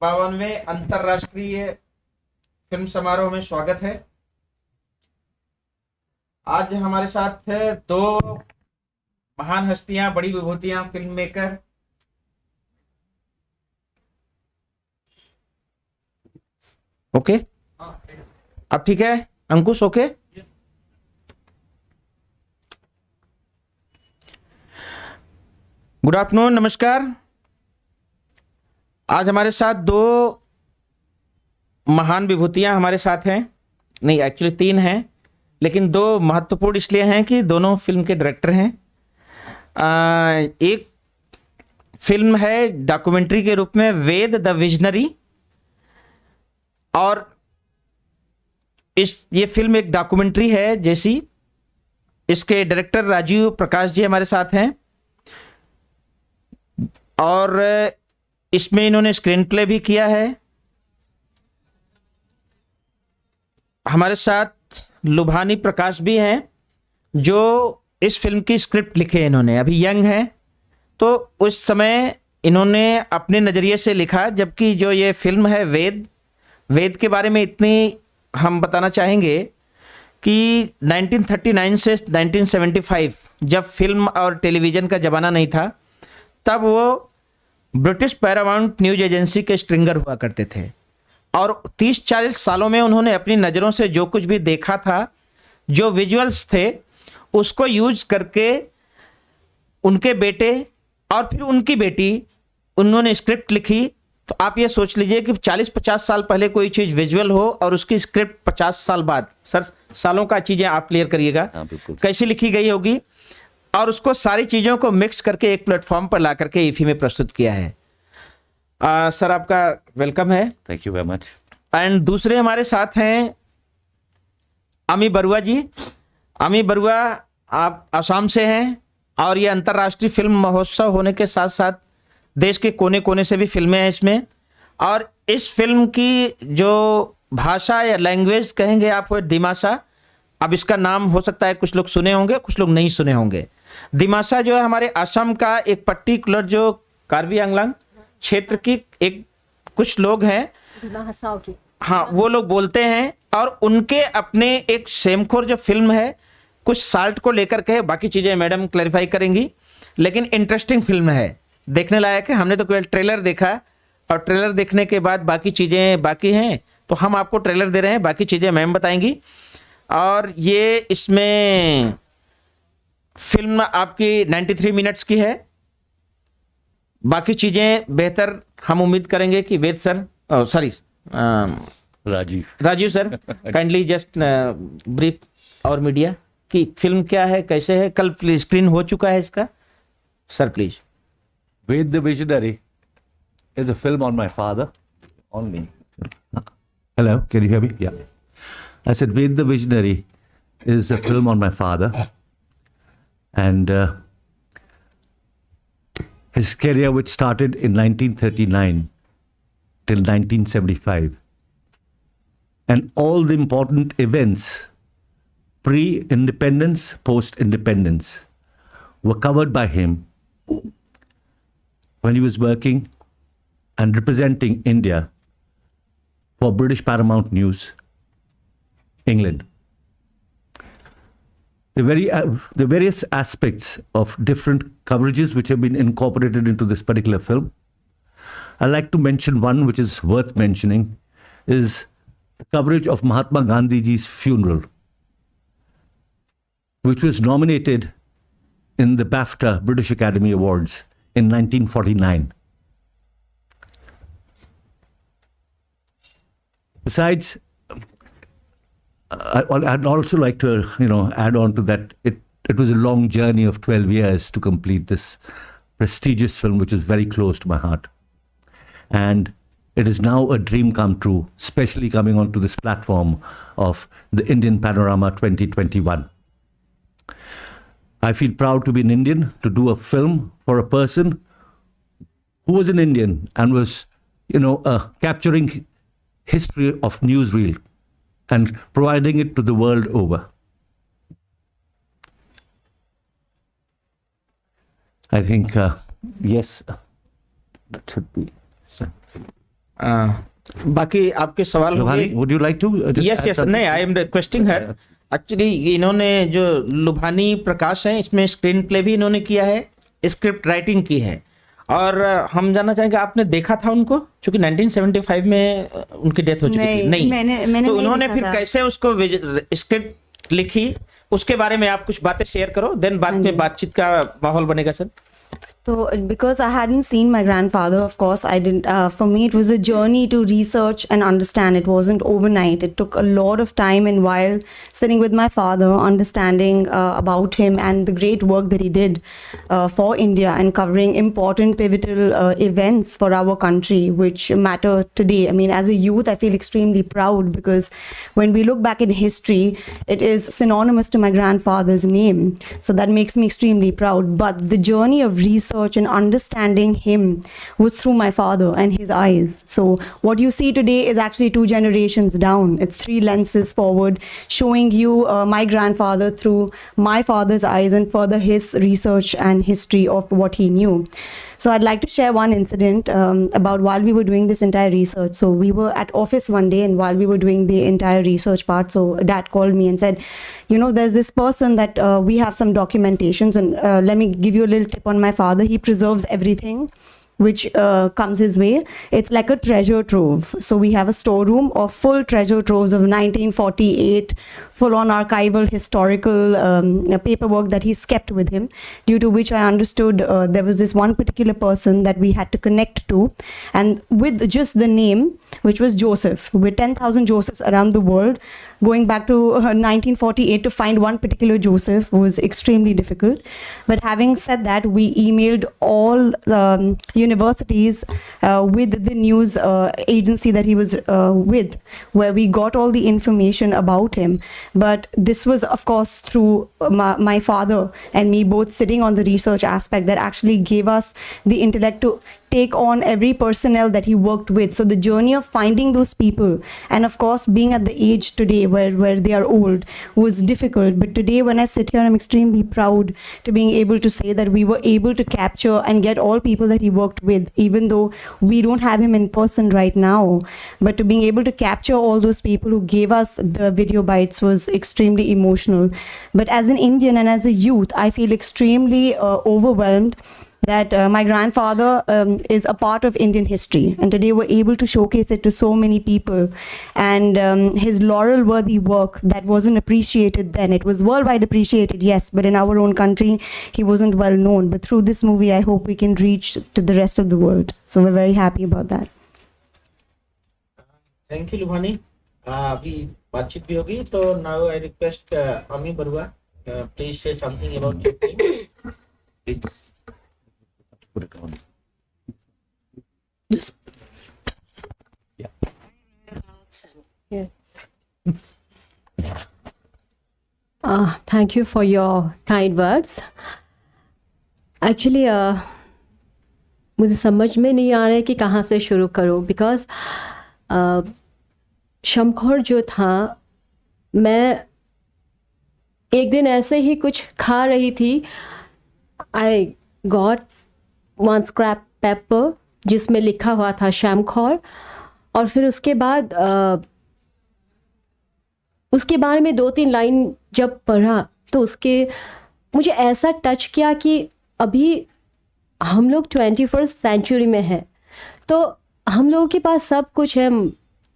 52वें अंतर्राष्ट्रीय फिल्म समारोह में स्वागत है। आज हमारे साथ है दो महान हस्तियां, बड़ी विभूतियां, फिल्म मेकर। ओके, अब ठीक है अंकुश? ओके, गुड आफ्टरनून, नमस्कार। आज हमारे साथ दो महान विभूतियां हमारे साथ हैं। नहीं, एक्चुअली तीन हैं, लेकिन दो महत्वपूर्ण इसलिए हैं कि दोनों फिल्म के डायरेक्टर हैं। एक फिल्म है डॉक्यूमेंट्री के रूप में वेद द विजनरी, और ये फिल्म एक डॉक्यूमेंट्री है जैसी। इसके डायरेक्टर राजीव प्रकाश जी हमारे साथ हैं, और इसमें इन्होंने स्क्रीन प्ले भी किया है। हमारे साथ लुभानी प्रकाश भी हैं, जो इस फिल्म की स्क्रिप्ट लिखे हैं। इन्होंने अभी यंग हैं, तो उस समय इन्होंने अपने नज़रिए से लिखा। जबकि जो ये फिल्म है वेद के बारे में इतनी हम बताना चाहेंगे कि 1939 से 1975 जब फिल्म और टेलीविज़न का ज़माना नहीं था, तब वो ब्रिटिश पैरामाउंट न्यूज एजेंसी के स्ट्रिंगर हुआ करते थे। और 30-40 सालों में उन्होंने अपनी नज़रों से जो कुछ भी देखा था, जो विजुअल्स थे, उसको यूज करके उनके बेटे और फिर उनकी बेटी, उन्होंने स्क्रिप्ट लिखी। तो आप ये सोच लीजिए कि 40-50 साल पहले कोई चीज़ विजुअल हो और उसकी स्क्रिप्ट 50 साल बाद, सर सालों का चीज़ें आप क्लियर करिएगा, कैसी लिखी गई होगी। और उसको सारी चीज़ों को मिक्स करके एक प्लेटफॉर्म पर ला करके ईफी में प्रस्तुत किया है। सर आपका वेलकम है। Thank you very much. And दूसरे हमारे साथ हैं अमी बरुआ जी। अमी बरुआ, आप असम से हैं, और ये अंतर्राष्ट्रीय फिल्म महोत्सव होने के साथ साथ देश के कोने कोने से भी फिल्में हैं इसमें। और इस फिल्म की जो भाषा या लैंग्वेज कहेंगे आप, वो दिमासा। अब इसका नाम हो सकता है कुछ लोग सुने होंगे, कुछ लोग नहीं सुने होंगे। दिमासा जो है हमारे असम का एक पर्टिकुलर जो कार्बी आंगलांग क्षेत्र की एक कुछ लोग हैं, हाँ, वो लोग बोलते हैं। और उनके अपने एक सेमखोर जो फिल्म है, कुछ साल्ट को लेकर के, बाकी चीज़ें मैडम क्लैरिफाई करेंगी। लेकिन इंटरेस्टिंग फिल्म है, देखने लायक है। हमने तो केवल ट्रेलर देखा, और ट्रेलर देखने के बाद बाकी चीज़ें बाकी हैं, तो हम आपको ट्रेलर दे रहे हैं, बाकी चीज़ें मैम बताएंगी। और ये इसमें फिल्म आपकी 93 मिनट्स की है। बाकी चीज़ें बेहतर हम उम्मीद करेंगे कि Ved sir, sorry Rajiv sir, kindly just brief और मीडिया की फिल्म क्या है, कैसे है, कल स्क्रीन हो चुका है इसका, sir please. Ved the Visionary is a film on my father. On me. Hello, can you hear me? Yeah. I said Ved the Visionary is a film on my father. And his career, which started in 1939 till 1975. And all the important events, pre-independence, post-independence, were covered by him when he was working and representing India for British Paramount News, England. The various aspects of different coverages which have been incorporated into this particular film. I'd like to mention one which is worth mentioning, is the coverage of Mahatma Gandhiji's funeral, which was nominated in the BAFTA, British Academy Awards, in 1949. Besides, I'd also like to, add on to that. It was a long journey of 12 years to complete this prestigious film, which is very close to my heart. And it is now a dream come true, especially coming onto this platform of the Indian Panorama 2021. I feel proud to be an Indian, to do a film for a person who was an Indian and was, capturing history of newsreel and providing it to the world over. I think, yes, that should be. बाकी आपके सवाल होंगे। Lubhani, would you like to just yes add yes, something? नहीं, I am requesting her. Actually इन्होंने जो लुभानी प्रकाश है, इसमें screen play भी इन्होंने किया है, स्क्रिप्ट राइटिंग की है। और हम जानना चाहेंगे, आपने देखा था उनको? क्योंकि 1975 में उनकी डेथ हो चुकी थी। नहीं, मैंने तो नहीं उन्होंने देखा फिर था। कैसे उसको स्क्रिप्ट लिखी, उसके बारे में आप कुछ बातें शेयर करो, देन बाद में बातचीत का माहौल बनेगा sir. So, because I hadn't seen my grandfather, of course, I didn't. For me, it was a journey to research and understand. It wasn't overnight. It took a lot of time, and while sitting with my father, understanding about him and the great work that he did for India and covering important pivotal events for our country, which matter today. I mean, as a youth, I feel extremely proud because when we look back in history, it is synonymous to my grandfather's name. So that makes me extremely proud. But the journey of research and understanding him was through my father and his eyes. So what you see today is actually 2 generations down. It's 3 lenses forward, showing you my grandfather through my father's eyes and further his research and history of what he knew. So I'd like to share one incident about while we were doing this entire research. So we were at office one day, and while we were doing the entire research part, so dad called me and said, you know, there's this person that we have some documentations, and let me give you a little tip on my father. He preserves everything which comes his way. It's like a treasure trove. So we have a storeroom of full treasure troves of 1948 full-on archival historical paperwork that he's kept with him, due to which I understood there was this one particular person that we had to connect to, and with just the name, which was Joseph, with 10,000 Josephs around the world, going back to 1948 to find one particular Joseph was extremely difficult. But having said that, we emailed all universities with the news agency that he was with, where we got all the information about him. But this was, of course, through my father and me both sitting on the research aspect that actually gave us the intellect to take on every personnel that he worked with. So the journey of finding those people, and of course being at the age today where they are old, was difficult. But today when I sit here, I'm extremely proud to being able to say that we were able to capture and get all people that he worked with, even though we don't have him in person right now. But to being able to capture all those people who gave us the video bites was extremely emotional. But as an Indian and as a youth, I feel extremely overwhelmed that my grandfather is a part of Indian history, and today we're able to showcase it to so many people. And his laurel-worthy work that wasn't appreciated then, it was worldwide appreciated, yes, but in our own country, he wasn't well known. But through this movie, I hope we can reach to the rest of the world. So we're very happy about that. Thank you Lubhani. अभी बातचीत भी होगी, तो now I request Ami Barua, please say something about your film. Put it on. Thank you for your kind words. Actually, मुझे समझ में नहीं आ रहा है कि कहाँ से शुरू करूँ, बिकॉज शमखोर जो था, मैं एक दिन ऐसे ही कुछ खा रही थी, I got one scrap paper जिसमें लिखा हुआ था शमखोर, और फिर उसके बाद उसके बारे में 2-3 लाइन जब पढ़ा तो उसके मुझे ऐसा टच किया कि अभी हम लोग 21st सेंचुरी में हैं, तो हम लोगों के पास सब कुछ है,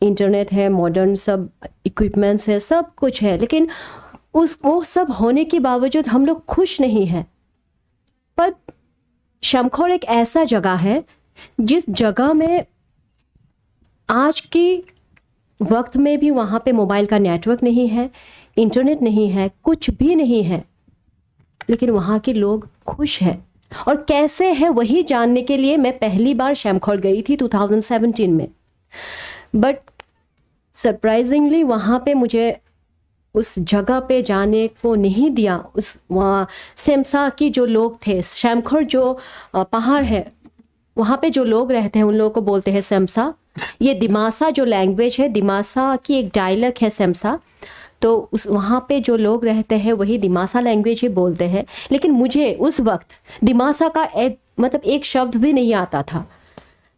इंटरनेट है, मॉडर्न सब इक्विपमेंट्स है, सब कुछ है, लेकिन वो सब होने के बावजूद हम लोग खुश नहीं हैं। पर शमखोर एक ऐसा जगह है जिस जगह में आज की वक्त में भी वहाँ पे मोबाइल का नेटवर्क नहीं है, इंटरनेट नहीं है, कुछ भी नहीं है, लेकिन वहाँ के लोग खुश हैं। और कैसे है वही जानने के लिए मैं पहली बार शमखोर गई थी 2017 में। बट सरप्राइजिंगली वहाँ पे मुझे उस जगह पे जाने को नहीं दिया। उस वहाँ सेमसा की जो लोग थे, शमखोर जो पहाड़ है वहाँ पे जो लोग रहते हैं उन लोगों को बोलते हैं सेमसा। ये दिमासा जो लैंग्वेज है, दिमासा की एक डायलेक्ट है सेमसा, तो उस वहाँ पे जो लोग रहते हैं वही दिमासा लैंग्वेज ही बोलते हैं। लेकिन मुझे उस वक्त दिमासा का एक शब्द भी नहीं आता था।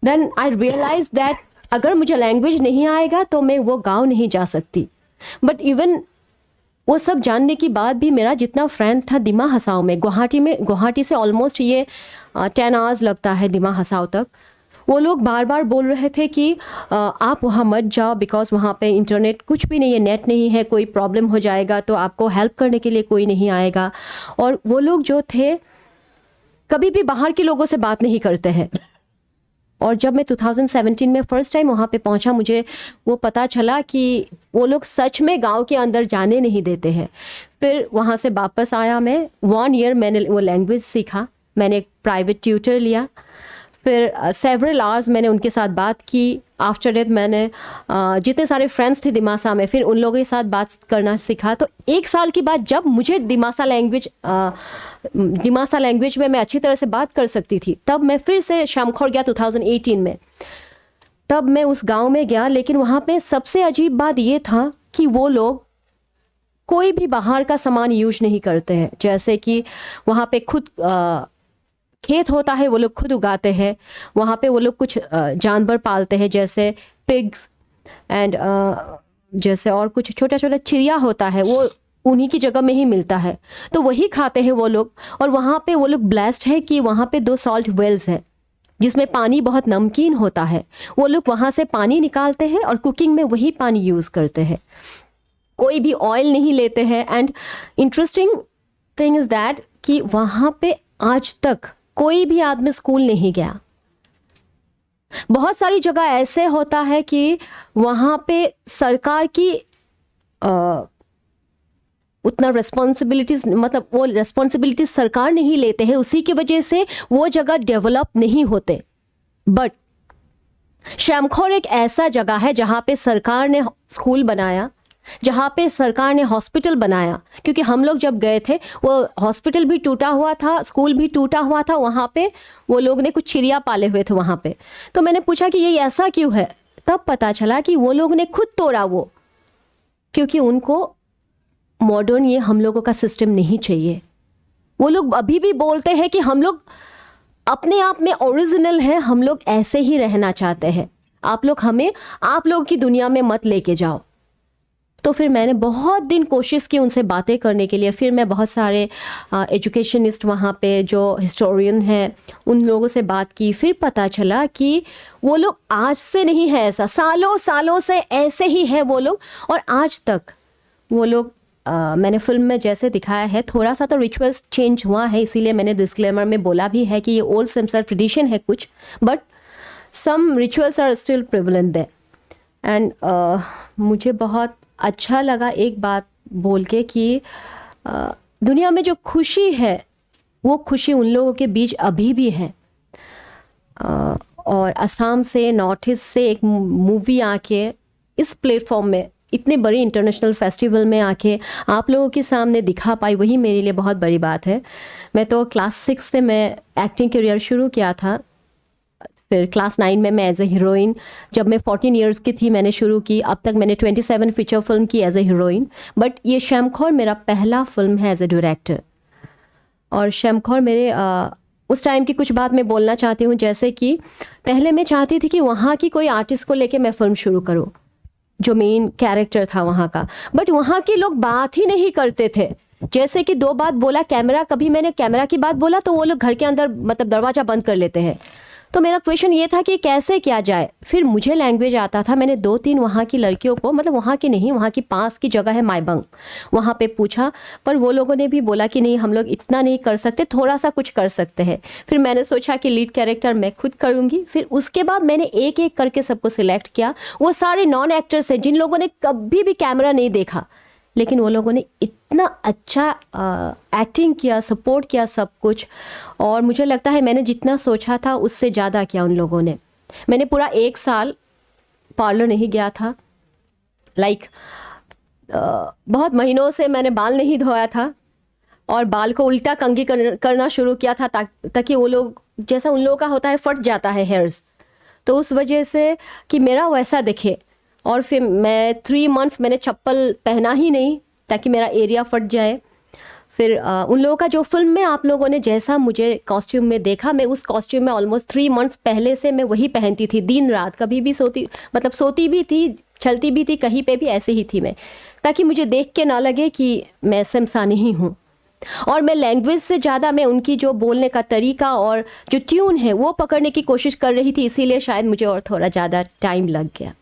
देन आई रियलाइज दैट अगर मुझे लैंग्वेज नहीं आएगा तो मैं वो गांव नहीं जा सकती। बट इवन वो सब जानने के बाद भी मेरा जितना फ्रेंड था दिमा हसाओ में, गुवाहाटी से ऑलमोस्ट ये 10 आवर्स लगता है दिमा हसाओ तक, वो लोग बार बार बोल रहे थे कि आप वहाँ मत जाओ बिकॉज वहाँ पे इंटरनेट कुछ भी नहीं है, नेट नहीं है, कोई प्रॉब्लम हो जाएगा तो आपको हेल्प करने के लिए कोई नहीं आएगा। और वो लोग जो थे कभी भी बाहर के लोगों से बात नहीं करते हैं। और जब मैं 2017 में फर्स्ट टाइम वहाँ पे पहुँचा, मुझे वो पता चला कि वो लोग सच में गांव के अंदर जाने नहीं देते हैं। फिर वहाँ से वापस आया मैं, 1 ईयर मैंने वो लैंग्वेज सीखा, मैंने एक प्राइवेट ट्यूटर लिया, फिर सेवरल आवर्स मैंने उनके साथ बात की। आफ्टर डेट मैंने जितने सारे फ्रेंड्स थे दिमासा में, फिर उन लोगों के साथ बात करना सीखा। तो 1 साल के बाद जब मुझे दिमासा लैंग्वेज में मैं अच्छी तरह से बात कर सकती थी, तब मैं फिर से शामखोर गया 2018 में। तब मैं उस गांव में गया, लेकिन वहाँ पे सबसे अजीब बात ये था कि वो लोग कोई भी बाहर का सामान यूज नहीं करते हैं। जैसे कि वहाँ पे खुद खेत होता है, वो लोग खुद उगाते हैं। वहाँ पे वो लोग कुछ जानवर पालते हैं जैसे पिग्स एंड जैसे और कुछ छोटा छोटा चिड़िया होता है, वो उन्हीं की जगह में ही मिलता है, तो वही खाते हैं वो लोग। और वहाँ पे वो लोग ब्लेस्ड है कि वहाँ पे 2 सॉल्ट वेल्स है जिसमें पानी बहुत नमकीन होता है। वो लोग वहाँ से पानी निकालते हैं और कुकिंग में वही पानी यूज़ करते हैं, कोई भी ऑयल नहीं लेते हैं। And interesting thing is that कि वहाँ पे आज तक कोई भी आदमी स्कूल नहीं गया। बहुत सारी जगह ऐसे होता है कि वहाँ पे सरकार की उतना रिस्पॉन्सिबिलिटीज, मतलब वो रिस्पॉन्सिबिलिटीज सरकार नहीं लेते हैं, उसी की वजह से वो जगह डेवलप नहीं होते। बट शामखोर एक ऐसा जगह है जहाँ पे सरकार ने स्कूल बनाया, जहाँ पे सरकार ने हॉस्पिटल बनाया। क्योंकि हम लोग जब गए थे वो हॉस्पिटल भी टूटा हुआ था, स्कूल भी टूटा हुआ था, वहाँ पे वो लोग ने कुछ चिड़िया पाले हुए थे वहाँ पे। तो मैंने पूछा कि ये ऐसा क्यों है, तब पता चला कि वो लोग ने खुद तोड़ा वो, क्योंकि उनको मॉडर्न ये हम लोगों का सिस्टम नहीं चाहिए। वो लोग अभी भी बोलते हैं कि हम लोग अपने आप में ओरिजिनल हैं, हम लोग ऐसे ही रहना चाहते हैं, आप लोग हमें आप लोग की दुनिया में मत लेके जाओ। तो फिर मैंने बहुत दिन कोशिश की उनसे बातें करने के लिए। फिर मैं बहुत सारे एजुकेशनिस्ट वहाँ पे जो हिस्टोरियन हैं उन लोगों से बात की। फिर पता चला कि वो लोग आज से नहीं है ऐसा, सालों सालों से ऐसे ही है वो लोग। और आज तक वो लोग मैंने फिल्म में जैसे दिखाया है, थोड़ा सा तो रिचुअल्स चेंज हुआ है, इसीलिए मैंने डिस्क्लेमर में बोला भी है कि ये ओल्ड सिम्सर ट्रेडिशन है कुछ, but some rituals are still prevalent there. And मुझे बहुत अच्छा लगा एक बात बोल के कि दुनिया में जो खुशी है वो खुशी उन लोगों के बीच अभी भी है। और असम से, नॉर्थ ईस्ट से एक मूवी आके इस प्लेटफॉर्म में, इतने बड़ी इंटरनेशनल फेस्टिवल में आके आप लोगों के सामने दिखा पाई, वही मेरे लिए बहुत बड़ी बात है। मैं तो क्लास 6 से मैं एक्टिंग करियर शुरू किया था, फिर क्लास 9 में मैं एज ए हीरोइन, जब मैं 14 इयर्स की थी मैंने शुरू की। अब तक मैंने 27 फीचर फिल्म की एज ए हीरोइन, बट ये शामखोर मेरा पहला फिल्म है एज ए डायरेक्टर। और शामखोर मेरे उस टाइम की कुछ बात मैं बोलना चाहती हूँ। जैसे कि पहले मैं चाहती थी कि वहाँ की कोई आर्टिस्ट को लेके मैं फिल्म शुरू करूँ, जो मेन कैरेक्टर था वहाँ का, बट वहाँ के लोग बात ही नहीं करते थे। जैसे कि 2 बात बोला कैमरा, कभी मैंने कैमरा की बात बोला तो वो लोग घर के अंदर मतलब दरवाज़ा बंद कर लेते हैं। तो मेरा क्वेश्चन ये था कि कैसे किया जाए। फिर मुझे लैंग्वेज आता था, मैंने 2-3 वहाँ की लड़कियों को, मतलब वहाँ की नहीं, वहाँ की पास की जगह है माइबंग, वहाँ पे पूछा, पर वो लोगों ने भी बोला कि नहीं हम लोग इतना नहीं कर सकते, थोड़ा सा कुछ कर सकते हैं। फिर मैंने सोचा कि लीड कैरेक्टर मैं खुद करूँगी। फिर उसके बाद मैंने एक एक करके सबको सिलेक्ट किया। वो सारे नॉन एक्टर्स हैं जिन लोगों ने कभी भी कैमरा नहीं देखा, लेकिन वो लोगों ने इतना अच्छा एक्टिंग किया, सपोर्ट किया सब कुछ। और मुझे लगता है मैंने जितना सोचा था उससे ज़्यादा किया उन लोगों ने। मैंने पूरा 1 साल पार्लर नहीं गया था, बहुत महीनों से मैंने बाल नहीं धोया था और बाल को उल्टा कंघी करना शुरू किया था ताकि वो लोग, जैसा उन लोगों का होता है, फट जाता है हेयर्स, तो उस वजह से कि मेरा वैसा दिखे। और फिर मैं 3 मंथ्स मैंने चप्पल पहना ही नहीं ताकि मेरा एरिया फट जाए। फिर उन लोगों का जो फिल्म में आप लोगों ने जैसा मुझे कॉस्ट्यूम में देखा, मैं उस कॉस्ट्यूम में ऑलमोस्ट 3 months पहले से मैं वही पहनती थी दिन रात, कभी भी सोती भी थी, चलती भी थी, कहीं पे भी ऐसे ही थी मैं, ताकि मुझे देख के ना लगे कि मैं शमशानी ही हूँ। और मैं लैंग्वेज से ज़्यादा मैं उनकी जो बोलने का तरीका और जो ट्यून है वो पकड़ने की कोशिश कर रही थी, इसीलिए शायद मुझे और थोड़ा ज़्यादा टाइम लग गया।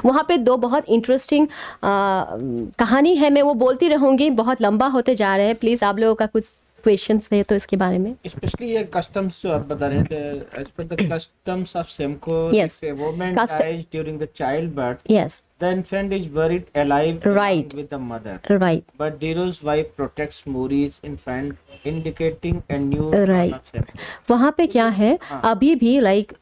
वहाँ पे 2 बहुत इंटरेस्टिंग कहानी है, मैं वो बोलती रहूँगी, बहुत लंबा होते जा रहे हैं। प्लीज़ आप लोगों का कुछ क्वेश्चंस है तो इसके बारे में। स्पेशली ये कस्टम्स जो आप बता रहे थे, as per the customs of Semkor, Yes. if a woman Custom- dies during the childbirth, Yes, the infant is buried alive Right. along with the mother. right. But Diro's wife protects Muri's infant, indicating a new Right. run of Semco. वहाँ पे क्या है, अभी भी like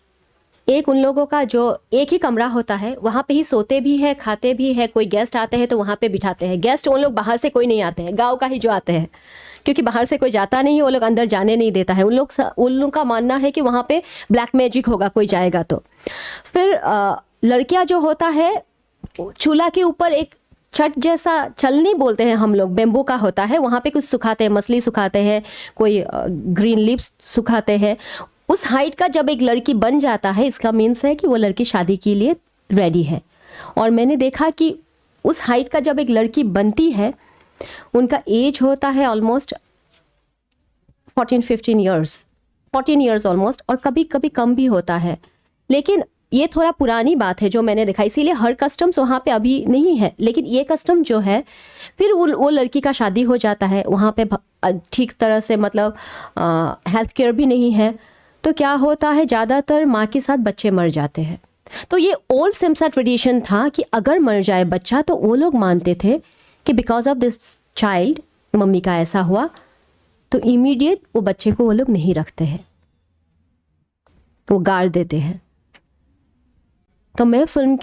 एक उन लोगों का जो एक ही कमरा होता है, वहाँ पे ही सोते भी है, खाते भी है। कोई गेस्ट आते हैं तो वहाँ पे बिठाते हैं। गेस्ट उन लोग बाहर से कोई नहीं आते हैं, गांव का ही जो आते हैं, क्योंकि बाहर से कोई जाता नहीं है, वो लोग अंदर जाने नहीं देता है। उन लोग का मानना है कि वहाँ पे ब्लैक मैजिक होगा कोई जाएगा तो। फिर लड़कियाँ जो होता है, चूल्हा के ऊपर एक छत जैसा चलनी बोलते हैं हम लोग, बेम्बू का होता है, वहाँ पे कुछ सुखाते हैं, मछली सुखाते हैं, कोई ग्रीन लीव्स सुखाते हैं। उस हाइट का जब एक लड़की बन जाता है, इसका मीन्स है कि वो लड़की शादी के लिए रेडी है। और मैंने देखा कि उस हाइट का जब एक लड़की बनती है, उनका एज होता है ऑलमोस्ट 14-15 ईयर्स, 14 ईयर्स ऑलमोस्ट, और कभी कभी कम भी होता है। लेकिन ये थोड़ा पुरानी बात है जो मैंने देखा, इसीलिए हर कस्टम्स वहाँ पे अभी नहीं है। लेकिन ये कस्टम जो है, फिर वो लड़की का शादी हो जाता है, वहाँ पे ठीक तरह से मतलब हेल्थ केयर भी नहीं है, तो क्या होता है, ज़्यादातर माँ के साथ बच्चे मर जाते हैं। तो ये ओल्ड सेमसा ट्रेडिशन था कि अगर मर जाए बच्चा तो वो लोग मानते थे कि because of this child mummy का ऐसा हुआ, तो इमीडिएट वो बच्चे को वो लोग नहीं रखते हैं, वो गाड़ देते हैं। तो मैं फिल्म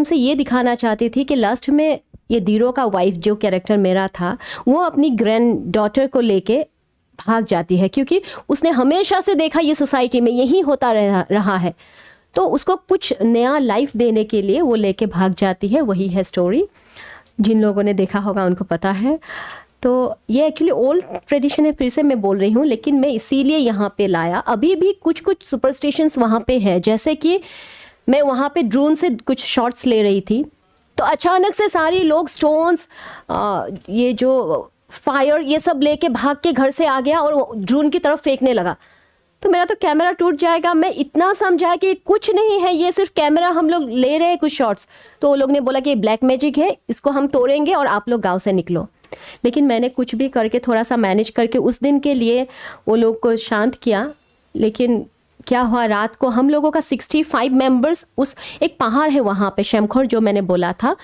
से ये दिखाना चाहती थी कि लास्ट में ये दीरो का वाइफ जो कैरेक्टर मेरा था, वो अपनी ग्रैंड डॉटर को लेके भाग जाती है, क्योंकि उसने हमेशा से देखा ये सोसाइटी में यही होता रहा है, तो उसको कुछ नया लाइफ देने के लिए वो लेके भाग जाती है। वही है स्टोरी, जिन लोगों ने देखा होगा उनको पता है। तो ये एक्चुअली ओल्ड ट्रेडिशन है, फिर से मैं बोल रही हूँ, लेकिन मैं इसीलिए यहाँ पे लाया। अभी भी कुछ सुपरस्टिशंस वहाँ पे है, जैसे कि मैं वहाँ पे ड्रोन से कुछ शॉट्स ले रही थी, तो अचानक से सारे लोग स्टोन्स, ये जो फायर, ये सब लेके भाग के घर से आ गया और ड्रोन की तरफ फेंकने लगा। तो मेरा तो कैमरा टूट जाएगा। मैं इतना समझा कि कुछ नहीं है, ये सिर्फ कैमरा हम लोग ले रहे हैं कुछ शॉट्स। तो वो लोग ने बोला कि ये ब्लैक मैजिक है, इसको हम तोड़ेंगे और आप लोग गांव से निकलो। लेकिन मैंने कुछ भी करके थोड़ा सा मैनेज करके उस दिन के लिए वो लोग को शांत किया। लेकिन क्या हुआ, रात को हम लोगों का 65 मेंबर्स, उस एक पहाड़ है वहाँ पे शेमखोर जो मैंने बोला था,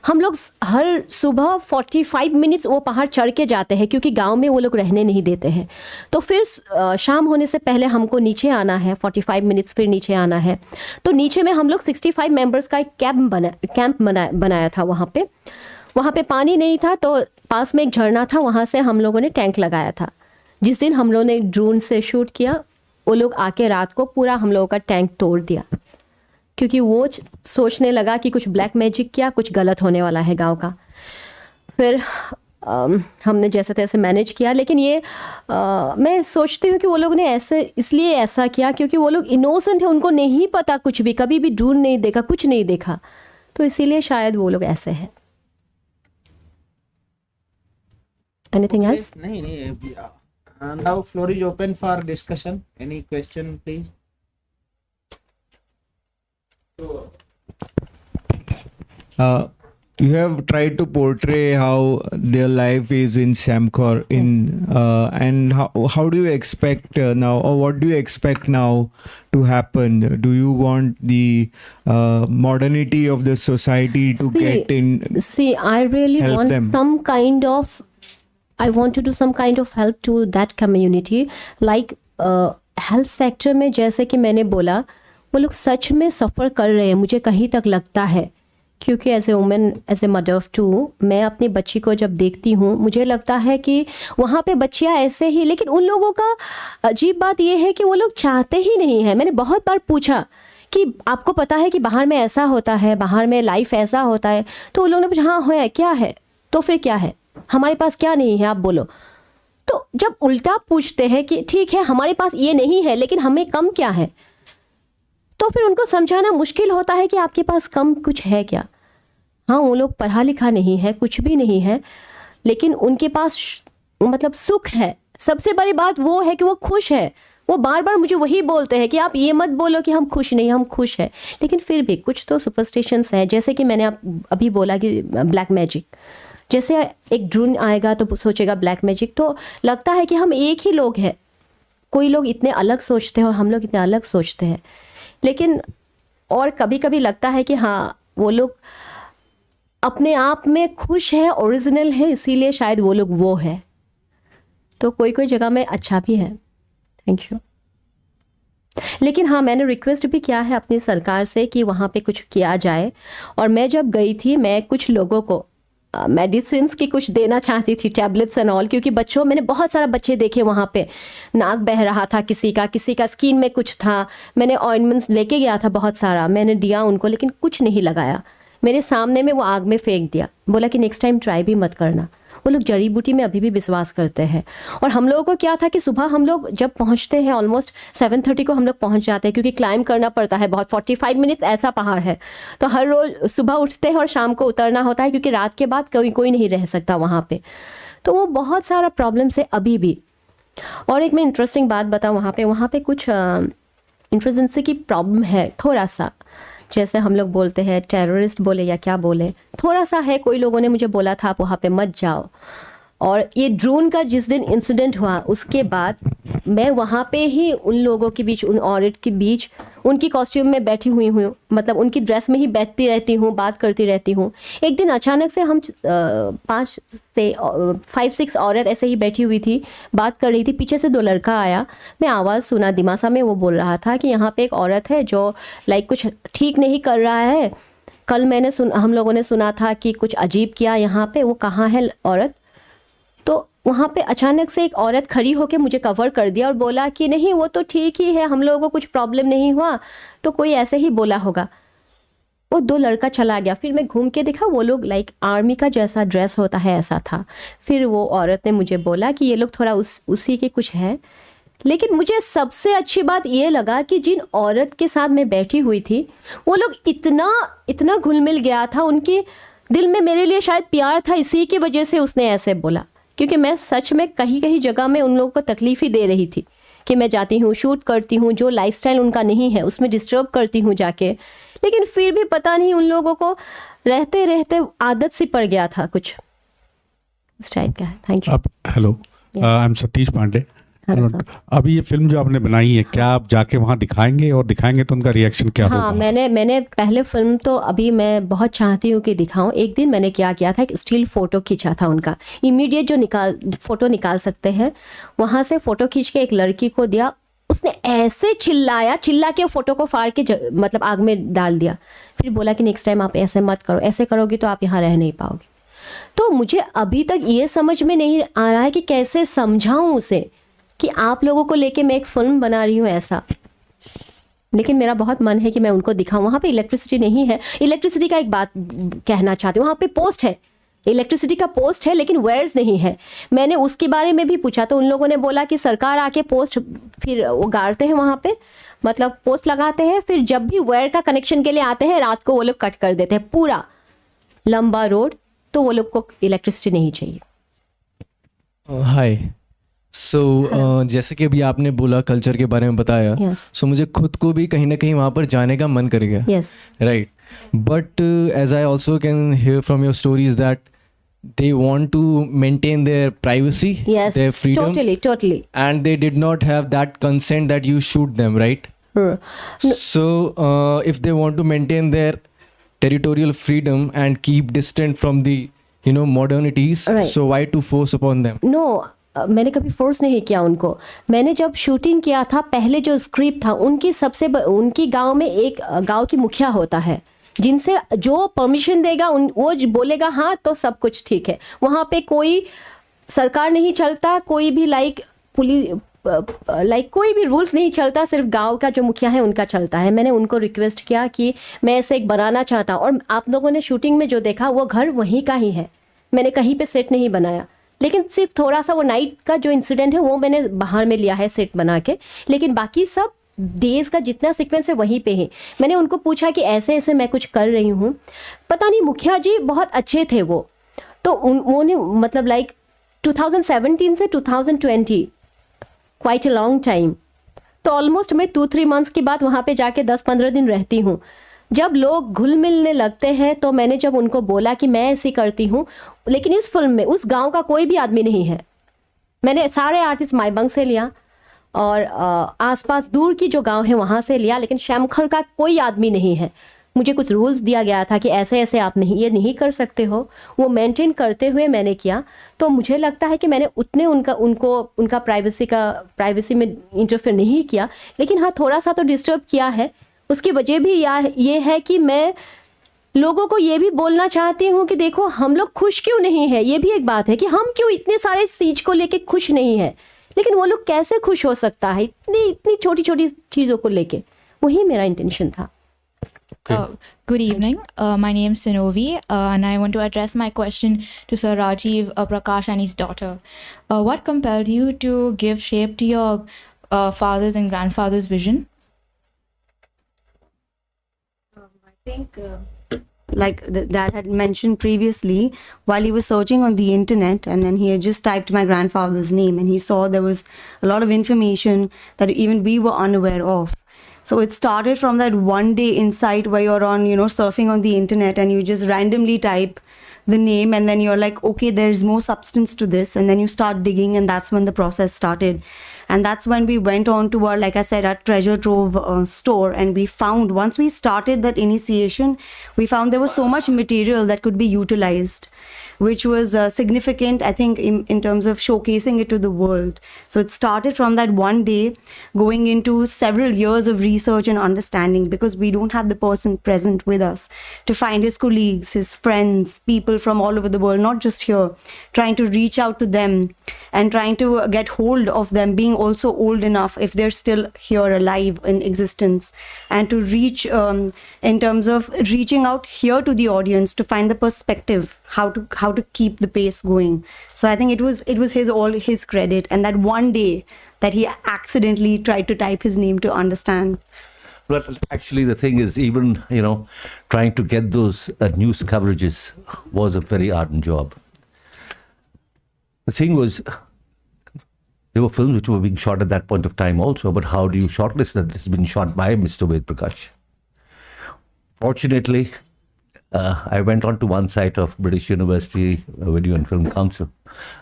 हम लोग हर सुबह 45 मिनट्स वो पहाड़ चढ़ के जाते हैं, क्योंकि गांव में वो लोग रहने नहीं देते हैं। तो फिर शाम होने से पहले हमको नीचे आना है, 45 मिनट्स फिर नीचे आना है। तो नीचे में हम लोग 65 मेंबर्स का एक कैंप बनाया था वहाँ पे। वहाँ पे पानी नहीं था, तो पास में एक झरना था, वहाँ से हम लोगों ने टैंक लगाया था। जिस दिन हम लोगों ने ड्रोन से शूट किया, वो लोग आके रात को पूरा हम लोगों का टैंक तोड़ दिया, क्योंकि वो सोचने लगा कि कुछ ब्लैक मैजिक किया, कुछ गलत होने वाला है गांव का। फिर हमने जैसे तैसे मैनेज किया। लेकिन ये मैं सोचती हूँ कि वो लोग ने इसलिए ऐसा किया क्योंकि वो लोग इनोसेंट है, उनको नहीं पता कुछ भी, कभी भी ड्रोन नहीं देखा, कुछ नहीं देखा, तो इसीलिए शायद वो लोग ऐसे हैं। Anything else? नहीं। Now floor is open for discussion. Any question, please? You have tried to portray how their life is in Samkor, and how do you expect now, or what do you expect now to happen? Do you want the modernity of the society to get in? See, I really help want them? some kind of, I want to do some kind of help to that community. Like health sector में जैसे कि मैंने बोला, वो लोग सच में सफ़र कर रहे हैं, मुझे कहीं तक लगता है, क्योंकि as a women, as a mother of 2, मैं अपनी बच्ची को जब देखती हूँ मुझे लगता है कि वहाँ पे बच्चियाँ ऐसे ही, लेकिन उन लोगों का अजीब बात ये है कि वो लोग चाहते ही नहीं है। मैंने बहुत बार पूछा कि आपको पता है कि बाहर में ऐसा होता है, बाहर में लाइफ ऐसा होता है, तो उन लोगों ने पूछा हाँ है, क्या है, तो फिर क्या है। हमारे पास क्या नहीं है आप बोलो। तो जब उल्टा पूछते हैं कि ठीक है हमारे पास ये नहीं है लेकिन हमें कम क्या है, तो फिर उनको समझाना मुश्किल होता है कि आपके पास कम कुछ है क्या। हाँ, वो लोग पढ़ा लिखा नहीं है, कुछ भी नहीं है, लेकिन उनके पास मतलब सुख है। सबसे बड़ी बात वो है कि वो खुश है। वो बार बार मुझे वही बोलते हैं कि आप ये मत बोलो कि हम खुश नहीं, हम खुश हैं। लेकिन फिर भी कुछ तो सुपरस्टिशंस हैं, जैसे कि मैंने अभी बोला कि ब्लैक मैजिक, जैसे एक ड्रोन आएगा तो सोचेगा ब्लैक मैजिक, तो लगता है कि हम एक ही लोग हैं। कोई लोग इतने अलग सोचते हैं और हम लोग इतने अलग सोचते हैं। लेकिन और कभी कभी लगता है कि हाँ, वो लोग अपने आप में खुश है, ओरिजिनल है, इसीलिए शायद वो लोग वो है। तो कोई कोई जगह में अच्छा भी है। Thank you. लेकिन हाँ, मैंने रिक्वेस्ट भी किया है अपनी सरकार से कि वहाँ पे कुछ किया जाए। और मैं जब गई थी, मैं कुछ लोगों को मेडिसिन की कुछ देना चाहती थी, टैबलेट्स एंड ऑल, क्योंकि बच्चों, मैंने बहुत सारा बच्चे देखे वहाँ पे, नाक बह रहा था किसी का स्किन में कुछ था। मैंने ऑइंटमेंट्स लेके गया था बहुत सारा, मैंने दिया उनको, लेकिन कुछ नहीं लगाया। मेरे सामने में वो आग में फेंक दिया, बोला कि नेक्स्ट टाइम ट्राई भी मत करना। वो लोग जड़ी बूटी में अभी भी विश्वास करते हैं। और हम लोगों को क्या था कि सुबह हम लोग जब पहुंचते हैं, ऑलमोस्ट 7:30 को हम लोग पहुंच जाते हैं, क्योंकि क्लाइंब करना पड़ता है बहुत, 45 मिनट्स ऐसा पहाड़ है। तो हर रोज़ सुबह उठते हैं और शाम को उतरना होता है, क्योंकि रात के बाद कोई नहीं रह सकता वहाँ पे। तो वो बहुत सारा प्रॉब्लम्स है अभी भी। और एक मैं इंटरेस्टिंग बात बताऊँ, वहाँ पे कुछ इंट्रोजेंसी की प्रॉब्लम है थोड़ा सा, जैसे हम लोग बोलते हैं टेररिस्ट बोले या क्या बोले, थोड़ा सा है। कोई लोगों ने मुझे बोला था आप वहाँ पे मत जाओ। और ये ड्रोन का जिस दिन इंसिडेंट हुआ, उसके बाद मैं वहाँ पे ही उन लोगों के बीच, उन औरत के बीच, उनकी कॉस्ट्यूम में बैठी हुई हूँ, मतलब उनकी ड्रेस में ही बैठती रहती हूँ, बात करती रहती हूँ। एक दिन अचानक से हम 5-6 औरत ऐसे ही बैठी हुई थी, बात कर रही थी। पीछे से 2 लड़का आया, मैं आवाज़ सुना दिमासा में, वो बोल रहा था कि यहाँ पे एक औरत है जो लाइक कुछ ठीक नहीं कर रहा है। कल हम लोगों ने सुना था कि कुछ अजीब किया यहाँ पे, वो कहाँ है औरत। तो वहाँ पे अचानक से एक औरत खड़ी होकर मुझे कवर कर दिया और बोला कि नहीं, वो तो ठीक ही है, हम लोगों को कुछ प्रॉब्लम नहीं हुआ, तो कोई ऐसे ही बोला होगा। वो 2 लड़का चला गया। फिर मैं घूम के देखा, वो लोग लाइक आर्मी का जैसा ड्रेस होता है ऐसा था। फिर वो औरत ने मुझे बोला कि ये लोग थोड़ा उसी के कुछ है। लेकिन मुझे सबसे अच्छी बात ये लगा कि जिन औरत के साथ मैं बैठी हुई थी, वो लोग इतना घुल मिल गया था, उनके दिल में मेरे लिए शायद प्यार था, इसी की वजह से उसने ऐसे बोला। क्योंकि मैं सच में कहीं जगह में उन लोगों को तकलीफ ही दे रही थी कि मैं जाती हूँ, शूट करती हूँ, जो लाइफस्टाइल उनका नहीं है उसमें डिस्टर्ब करती हूँ जाके। लेकिन फिर भी पता नहीं उन लोगों को रहते रहते आदत सी पड़ गया था, कुछ इस टाइप का है। Thank you. Hello, I am Satish Pandey. Hello sir. अभी ये फिल्म जो आपने बनाई है, क्या आप जाके वहाँ दिखाएंगे, और दिखाएंगे तो उनका रिएक्शन क्या हाँ, होगा? मैंने पहले फिल्म तो अभी मैं बहुत चाहती हूँ कि दिखाऊं। एक दिन मैंने क्या किया था, एक स्टिल फोटो खींचा था उनका, इमीडिएट जो फोटो निकाल सकते हैं, वहाँ से फोटो खींच के एक लड़की को दिया। उसने ऐसे चिल्ला के फोटो को फाड़ के मतलब आग में डाल दिया। फिर बोला कि नेक्स्ट टाइम आप ऐसे मत करो, ऐसे करोगे तो आप यहाँ रह नहीं पाओगे। तो मुझे अभी तक ये समझ में नहीं आ रहा है कि कैसे समझाऊं उसे कि आप लोगों को लेके मैं एक फिल्म बना रही हूँ ऐसा। लेकिन मेरा बहुत मन है कि मैं उनको दिखाऊं। वहाँ पे इलेक्ट्रिसिटी नहीं है। इलेक्ट्रिसिटी का एक बात कहना चाहती हूँ, वहाँ पे पोस्ट है, इलेक्ट्रिसिटी का पोस्ट है, लेकिन वायर्स नहीं है। मैंने उसके बारे में भी पूछा तो उन लोगों ने बोला कि सरकार आके पोस्ट फिर वो गाड़ते हैं वहाँ पे, मतलब पोस्ट लगाते हैं, फिर जब भी वायर का कनेक्शन के लिए आते हैं रात को वो लोग कट कर देते हैं पूरा लंबा रोड। तो वो लोग को इलेक्ट्रिसिटी नहीं चाहिए। हाय, सो जैसे कि अभी आपने बोला कल्चर के बारे में बताया, Yes. सो मुझे खुद को भी कहीं ना कहीं वहाँ पर जाने का मन कर गया, yes, right. But as I also can hear from your stories that they want to maintain their privacy, yes, their freedom, totally. and they did not have that consent that you shoot them, right? So if they want to maintain their territorial freedom and keep distant from the modernities, Right. so why to force upon them? नो, मैंने कभी force नहीं किया उनको। मैंने जब shooting किया था, पहले जो स्क्रिप्ट था उनकी गांव में एक गांव की मुखिया होता है, जिनसे जो परमिशन देगा वो बोलेगा हाँ तो सब कुछ ठीक है। वहाँ पे कोई सरकार नहीं चलता, कोई भी कोई भी रूल्स नहीं चलता, सिर्फ गांव का जो मुखिया है उनका चलता है। मैंने उनको रिक्वेस्ट किया कि मैं ऐसे एक बनाना चाहता हूँ, और आप लोगों ने शूटिंग में जो देखा वो घर वहीं का ही है, मैंने कहीं पे सेट नहीं बनाया, लेकिन सिर्फ थोड़ा सा वो नाइट का जो इंसिडेंट है वो मैंने बाहर में लिया है सेट बना के, लेकिन बाकी सब डेज का जितना सीक्वेंस है वहीं पे है। मैंने उनको पूछा कि ऐसे ऐसे मैं कुछ कर रही हूँ, पता नहीं मुखिया जी बहुत अच्छे थे वो, तो उन्होंने मतलब लाइक 2017 से 2020 क्वाइट अ लॉन्ग टाइम, तो ऑलमोस्ट मैं 2-3 मंथ्स के बाद वहाँ पे जाके 10-15 दिन रहती हूँ। जब लोग घुल मिलने लगते हैं तो मैंने जब उनको बोला कि मैं ऐसी करती हूँ, लेकिन इस फिल्म में उस गांव का कोई भी आदमी नहीं है। मैंने सारे आर्टिस्ट माईबंग से लिया और आसपास दूर की जो गांव है वहाँ से लिया, लेकिन शैमखर का कोई आदमी नहीं है। मुझे कुछ रूल्स दिया गया था कि ऐसे ऐसे आप नहीं, ये नहीं कर सकते हो, वो मेंटेन करते हुए मैंने किया। तो मुझे लगता है कि मैंने उतने उनका प्राइवेसी में इंटरफेयर नहीं किया, लेकिन हाँ थोड़ा सा तो डिस्टर्ब किया है। उसकी वजह भी ये है कि मैं लोगों को ये भी बोलना चाहती हूँ कि देखो हम लोग खुश क्यों नहीं है। ये भी एक बात है कि हम क्यों इतने सारे चीज को लेके खुश नहीं है, लेकिन वो लोग कैसे खुश हो सकता है इतनी छोटी छोटी चीज़ों को लेके। वही मेरा इंटेंशन था। Good evening. My name is Sinovi, and I want to address my question to Sir Rajiv Prakash and his daughter. What compelled you to give shape to your father's and grandfather's vision? I think, like the dad had mentioned previously, while he was searching on the internet, and then he had just typed my grandfather's name, and he saw there was a lot of information that even we were unaware of. So it started from that one day insight where you're on, surfing on the internet and you just randomly type the name and then you're like, okay, there's more substance to this. And then you start digging, and that's when the process started. And that's when we went on to our, like I said, our treasure trove store. And we found, once we started that initiation, we found there was so much material that could be utilized, which was significant, I think, in terms of showcasing it to the world. So it started from that one day, going into several years of research and understanding, because we don't have the person present with us to find his colleagues, his friends, people from all over the world, not just here, trying to reach out to them and trying to get hold of them, being also old enough, if they're still here alive in existence, and to reach in terms of reaching out here to the audience to find the perspective, how to keep the pace going. So I think it was all his credit, and that one day that he accidentally tried to type his name to understand. Well, actually, the thing is, even, trying to get those news coverages was a very ardent job. The thing was, there were films which were being shot at that point of time also, but how do you shortlist that it's been shot by Mr. Ved Prakash? Fortunately, I went on to one site of British University Video and Film Council.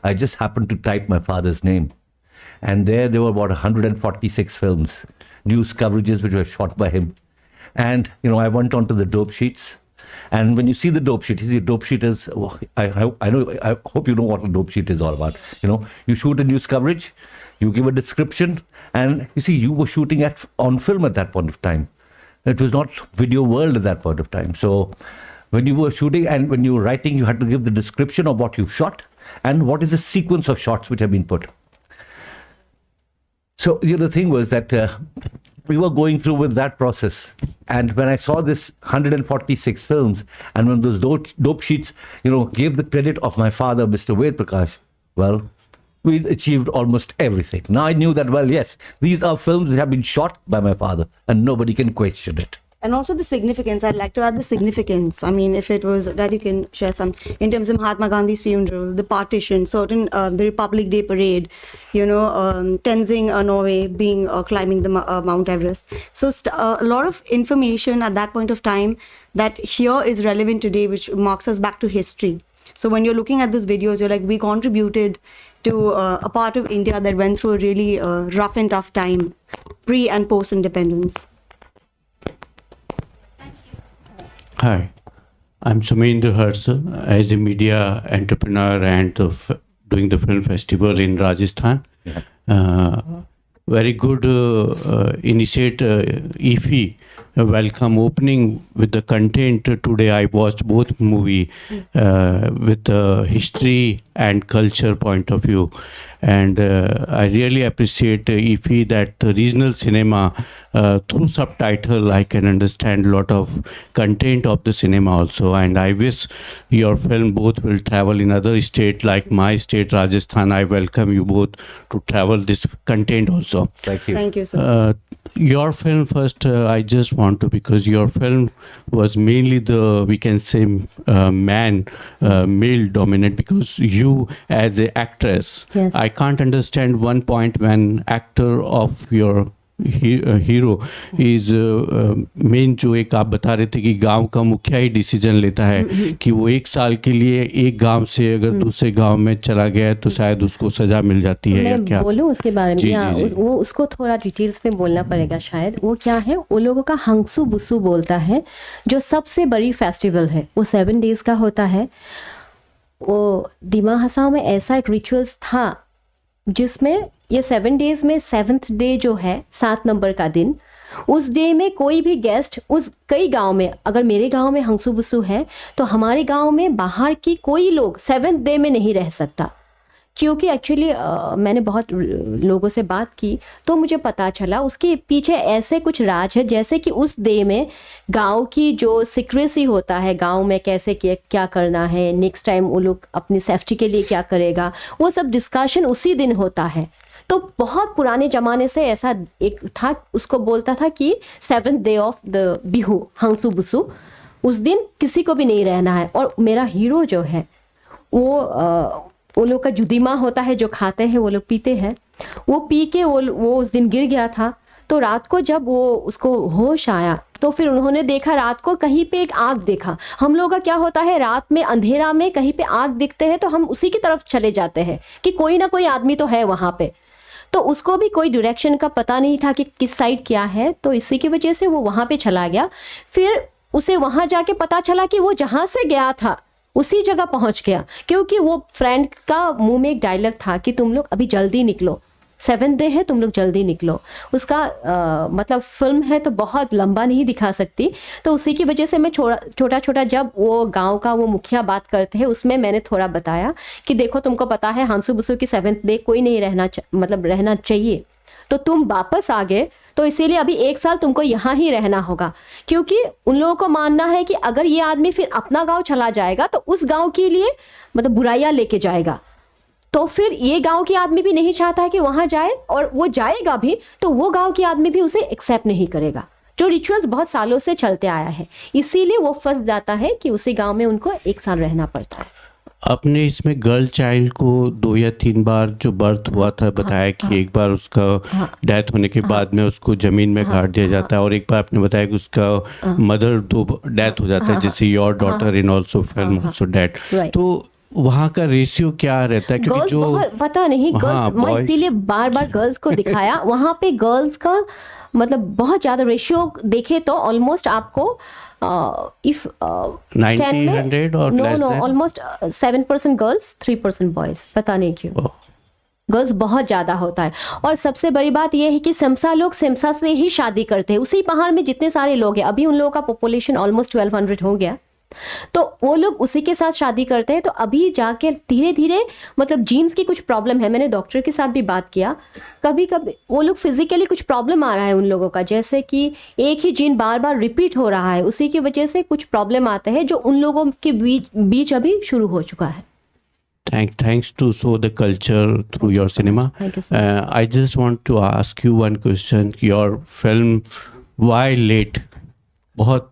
I just happened to type my father's name, and there were about 146 films, news coverages which were shot by him. And, I went on to the dope sheets. And when you see the dope sheet, dope sheet is, I hope you know what a dope sheet is all about. You shoot a news coverage, you give a description, and you see, you were shooting on film at that point of time. It was not video world at that point of time. So when you were shooting and when you were writing, you had to give the description of what you've shot and what is the sequence of shots which have been put. So the thing was that we were going through with that process. And when I saw this 146 films, and when those dope sheets, gave the credit of my father, Mr. Ved Prakash, well, we achieved almost everything. Now I knew that, well, yes, these are films that have been shot by my father, and nobody can question it. And also the significance, I'd like to add the significance. I mean, if it was that you can share some, in terms of Mahatma Gandhi's funeral, the partition, certain, the Republic Day parade, Tenzing, Norway, being climbing the Mount Everest. So a lot of information at that point of time that here is relevant today, which marks us back to history. So when you're looking at these videos, you're like, we contributed to a part of India that went through a really rough and tough time, pre and post independence. Hi, I'm Sumendra Harsha, as a media entrepreneur and doing the film festival in Rajasthan. Very good initiate IFFI welcome opening with the content. Today I watched both movie with the history and culture point of view, and I really appreciate Ify that the regional cinema through subtitle I can understand a lot of content of the cinema also, and I wish your film both will travel in other state like my state Rajasthan. I welcome you both to travel this content also. Thank you. Thank you, sir. Your film first, I just want to, because your film was mainly the, we can say, male dominant, because you as a actress, Yes. I can't understand one point when actor of your hero is main, जो एक आप बता रहे थे कि गांव का मुखिया ही डिसीजन लेता है कि वो 1 साल के लिए एक गांव से अगर दूसरे गांव में चला गया है तो शायद उसको सजा मिल जाती है, या मैं क्या? बोलूं उसके बारे में? जी, या जी, जी। वो उसको थोड़ा डिटेल्स में बोलना पड़ेगा शायद। वो क्या है, वो लोगों का हंसू बुसू बोलता है, जो सबसे बड़ी फेस्टिवल है, वो 7 डेज का होता है। वो दिमा हसाओ में ऐसा एक रिचुअल्स था जिसमें ये 7 डेज में 7th डे जो है 7 नंबर का दिन, उस डे में कोई भी गेस्ट उस कई गांव में, अगर मेरे गांव में हंसू बुसू है तो हमारे गांव में बाहर की कोई लोग 7th डे में नहीं रह सकता। क्योंकि एक्चुअली मैंने बहुत लोगों से बात की तो मुझे पता चला उसके पीछे ऐसे कुछ राज है, जैसे कि उस डे में गांव की जो सीक्रेसी होता है, गांव में कैसे क्या करना है, नेक्स्ट टाइम वो लोग अपनी सेफ्टी के लिए क्या करेगा, वो सब डिस्कशन उसी दिन होता है। तो बहुत पुराने ज़माने से ऐसा एक था, उसको बोलता था कि 7th day of the Bihu, हंसू बुसू, उस दिन किसी को भी नहीं रहना है। और मेरा हीरो जो है वो लोग का जुदीमा होता है, जो खाते हैं वो लोग पीते हैं, वो पी के वो उस दिन गिर गया था। तो रात को जब वो उसको होश आया तो फिर उन्होंने देखा रात को कहीं पे एक आग देखा। हम लोग का क्या होता है, रात में अंधेरा में कहीं पे आग दिखते हैं तो हम उसी की तरफ चले जाते हैं कि कोई ना कोई आदमी तो है वहाँ पे। तो उसको भी कोई डायरेक्शन का पता नहीं था कि किस साइड क्या है, तो इसी की वजह से वो वहाँ पे चला गया। फिर उसे वहाँ जाके पता चला कि वो जहाँ से गया था उसी जगह पहुँच गया, क्योंकि वो फ्रेंड का मुंह में एक डायलॉग था कि तुम लोग अभी जल्दी निकलो, 7th डे है, तुम लोग जल्दी निकलो। उसका मतलब फिल्म है तो बहुत लंबा नहीं दिखा सकती, तो उसी की वजह से मैं छोटा छोटा जब वो गांव का वो मुखिया बात करते हैं उसमें मैंने थोड़ा बताया कि देखो तुमको पता है हंसू बुसू की 7th डे कोई नहीं रहना चाहिए, तो तुम वापस आ गए तो इसीलिए अभी 1 साल तुमको यहाँ ही रहना होगा। क्योंकि उन लोगों को मानना है कि अगर ये आदमी फिर अपना गांव चला जाएगा तो उस गांव के लिए मतलब बुराइयां लेके जाएगा, तो फिर ये गांव के आदमी भी नहीं चाहता है कि वहां जाए, और वो जाएगा भी तो वो गांव के आदमी भी उसे एक्सेप्ट नहीं करेगा। जो रिचुअल्स बहुत सालों से चलते आया है, इसीलिए वो फंस जाता है कि उसी गांव में उनको 1 साल रहना पड़ता है। आपने इसमें गर्ल चाइल्ड को 2 या 3 बार जो बर्थ हुआ था बताया कि एक बार उसका डेथ होने के बाद में उसको जमीन में गाड़ दिया जाता है, और एक बार आपने बताया कि उसका मदर 2 डेथ हो जाता है, जैसे your daughter in also film also death. तो वहाँ का रेशियो क्या रहता है? क्योंकि जो पता नहीं गर्ल्स, मैं इसीलिए बार बार गर्ल्स को दिखाया। वहाँ पे गर्ल्स का मतलब बहुत ज़्यादा रेशियो देखे तो ऑलमोस्ट आपको इफ 90, 100 और less than? Almost 7% girls 3% boys, पता नहीं क्यों गर्ल्स बहुत ज़्यादा होता है। और सबसे बड़ी बात यह है कि सिमसा लोग सिमसा से ही शादी करते हैं। उसी पहाड़ में जितने सारे लोग हैं, अभी उन लोगों का पॉपुलेशन ऑलमोस्ट 1200 हो गया, तो वो लोग उसी के साथ शादी करते हैं। तो अभी जाके धीरे धीरे मतलब जीन्स की कुछ प्रॉब्लम है, मैंने डॉक्टर के साथ भी बात किया, कभी कभी वो लोग फिजिकली कुछ प्रॉब्लम आ रहा है उन लोगों का, जैसे कि एक ही जीन बार बार रिपीट हो रहा है, उसी की वजह से कुछ प्रॉब्लम आते हैं जो उन लोगों के बीच अभी शुरू हो चुका है। Thanks to show the culture through your cinema. Thank you so much. I just want to ask you one question. Your film, why late? बहुत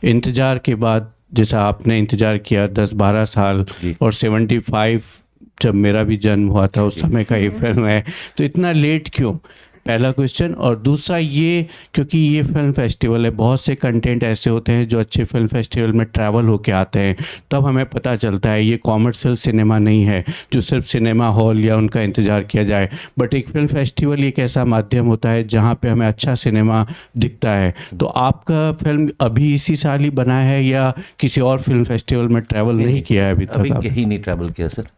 इंतजार के बाद, जैसा आपने इंतजार किया 10-12 साल, और 75 जब मेरा भी जन्म हुआ था उस समय का ये फिल्म है, तो इतना लेट क्यों? पहला क्वेश्चन। और दूसरा ये, क्योंकि ये फिल्म फेस्टिवल है, बहुत से कंटेंट ऐसे होते हैं जो अच्छे फिल्म फेस्टिवल में ट्रैवल होके आते हैं, तब हमें पता चलता है ये कॉमर्शियल सिनेमा नहीं है जो सिर्फ सिनेमा हॉल या उनका इंतज़ार किया जाए, बट एक फिल्म फेस्टिवल एक ऐसा माध्यम होता है जहाँ पे हमें अच्छा सिनेमा दिखता है। तो आपका फिल्म अभी इसी साल ही बना है या किसी और फिल्म फेस्टिवल में ट्रैवल नहीं किया है अभी तक? अभी कहीं नहीं ट्रैवल किया sir.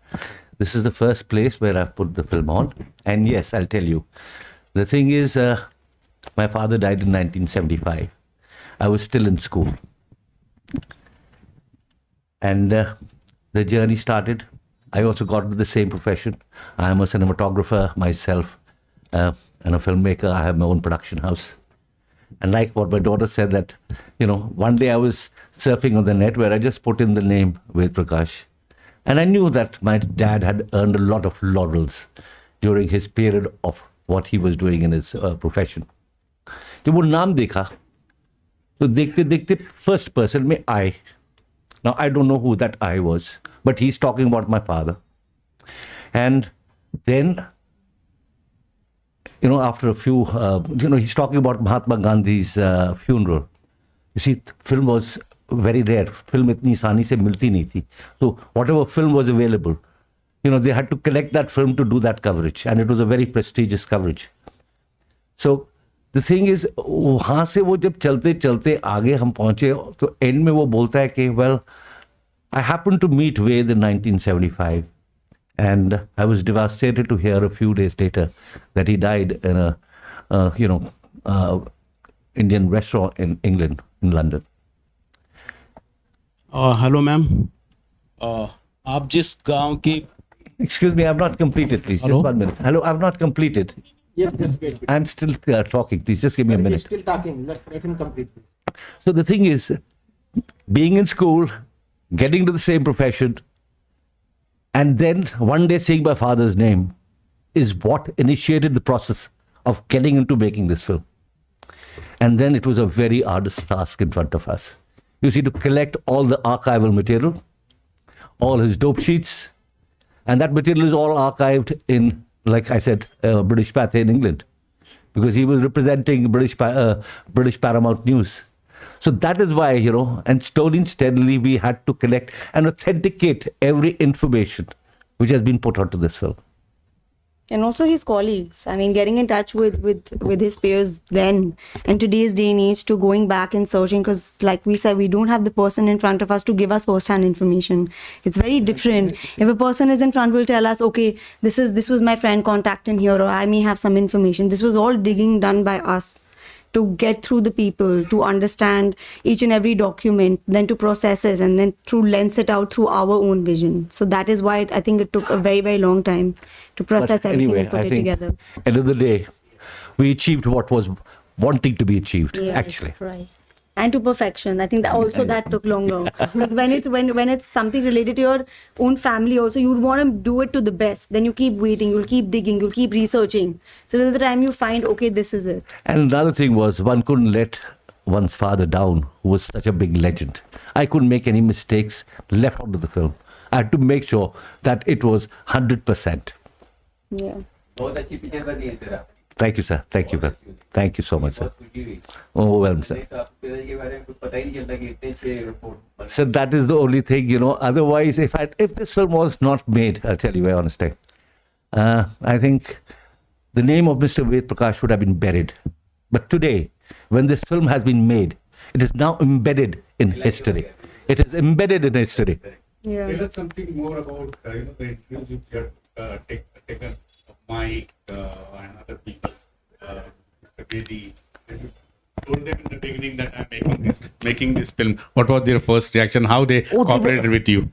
This is the first place where I've put the film on, and yes, I'll tell you. The thing is, my father died in 1975. I was still in school. And the journey started. I also got into the same profession. I am a cinematographer myself and a filmmaker. I have my own production house. And like what my daughter said, that, one day I was surfing on the net where I just put in the name Ved Prakash. And I knew that my dad had earned a lot of laurels during his period of what he was doing in his profession. जब वो नाम देखा तो देखते देखते first person में I. Now I don't know who that I was, but he's talking about my father. And then, after a few, he's talking about Mahatma Gandhi's funeral. You see, film was very rare. Film itni आसानी से मिलती नहीं थी. So whatever film was available, they had to collect that film to do that coverage, and it was a very prestigious coverage. So the thing is, वहाँ से वो जब चलते चलते आगे हम पहुँचे तो एंड में वो बोलता है कि well, I happened to meet Ved in 1975, and I was devastated to hear a few days later that he died in a Indian restaurant in England, in London. Hello, ma'am. आप जिस गांव की Excuse me, I've not completed, please. Hello? Just 1 minute. Hello, I've not completed. Yes, wait. I'm still talking. Please, just give me a minute. Still talking. Let him complete. So the thing is, being in school, getting to the same profession, and then one day seeing my father's name is what initiated the process of getting into making this film. And then it was a very arduous task in front of us. You see, to collect all the archival material, all his dope sheets, and that material is all archived in, like I said, British Pathé in England, because he was representing British Paramount News. So that is why, and slowly and steadily we had to collect and authenticate every information which has been put onto this film. And also his colleagues. I mean, getting in touch with his peers then and today's day and age, to going back and searching, because like we said, we don't have the person in front of us to give us first-hand information. It's very different. If a person is in front, will tell us, okay, this was my friend, contact him here, or I may have some information. This was all digging done by us to get through the people, to understand each and every document, then to process it, and then to lens it out through our own vision. So that is why I think it took a very, very long time to process But everything anyway, and put I it think together. end of the day, we achieved what was wanting to be achieved, actually. Right. And to perfection. I think that took longer. Because when it's something related to your own family also, you would want to do it to the best. Then you keep waiting, you'll keep digging, you'll keep researching. So till the time you find, okay, this is it. And another thing was, one couldn't let one's father down, who was such a big legend. I couldn't make any mistakes left out of the film. I had to make sure that it was 100%. Yeah. Thank you, sir. Thank you, sir. Thank you so much, sir. Overwhelmed, sir. So that is the only thing, Otherwise, if this film was not made, I'll tell you very honestly, I think the name of Mr. Ved Prakash would have been buried. But today, when this film has been made, it is now embedded in history. It is embedded in history. Yeah. Tell us something more about the interviews you have taken of Mike and other people, Mr. Bedi. You told them in the beginning that I'm making this film. What was their first reaction? How they cooperated with you?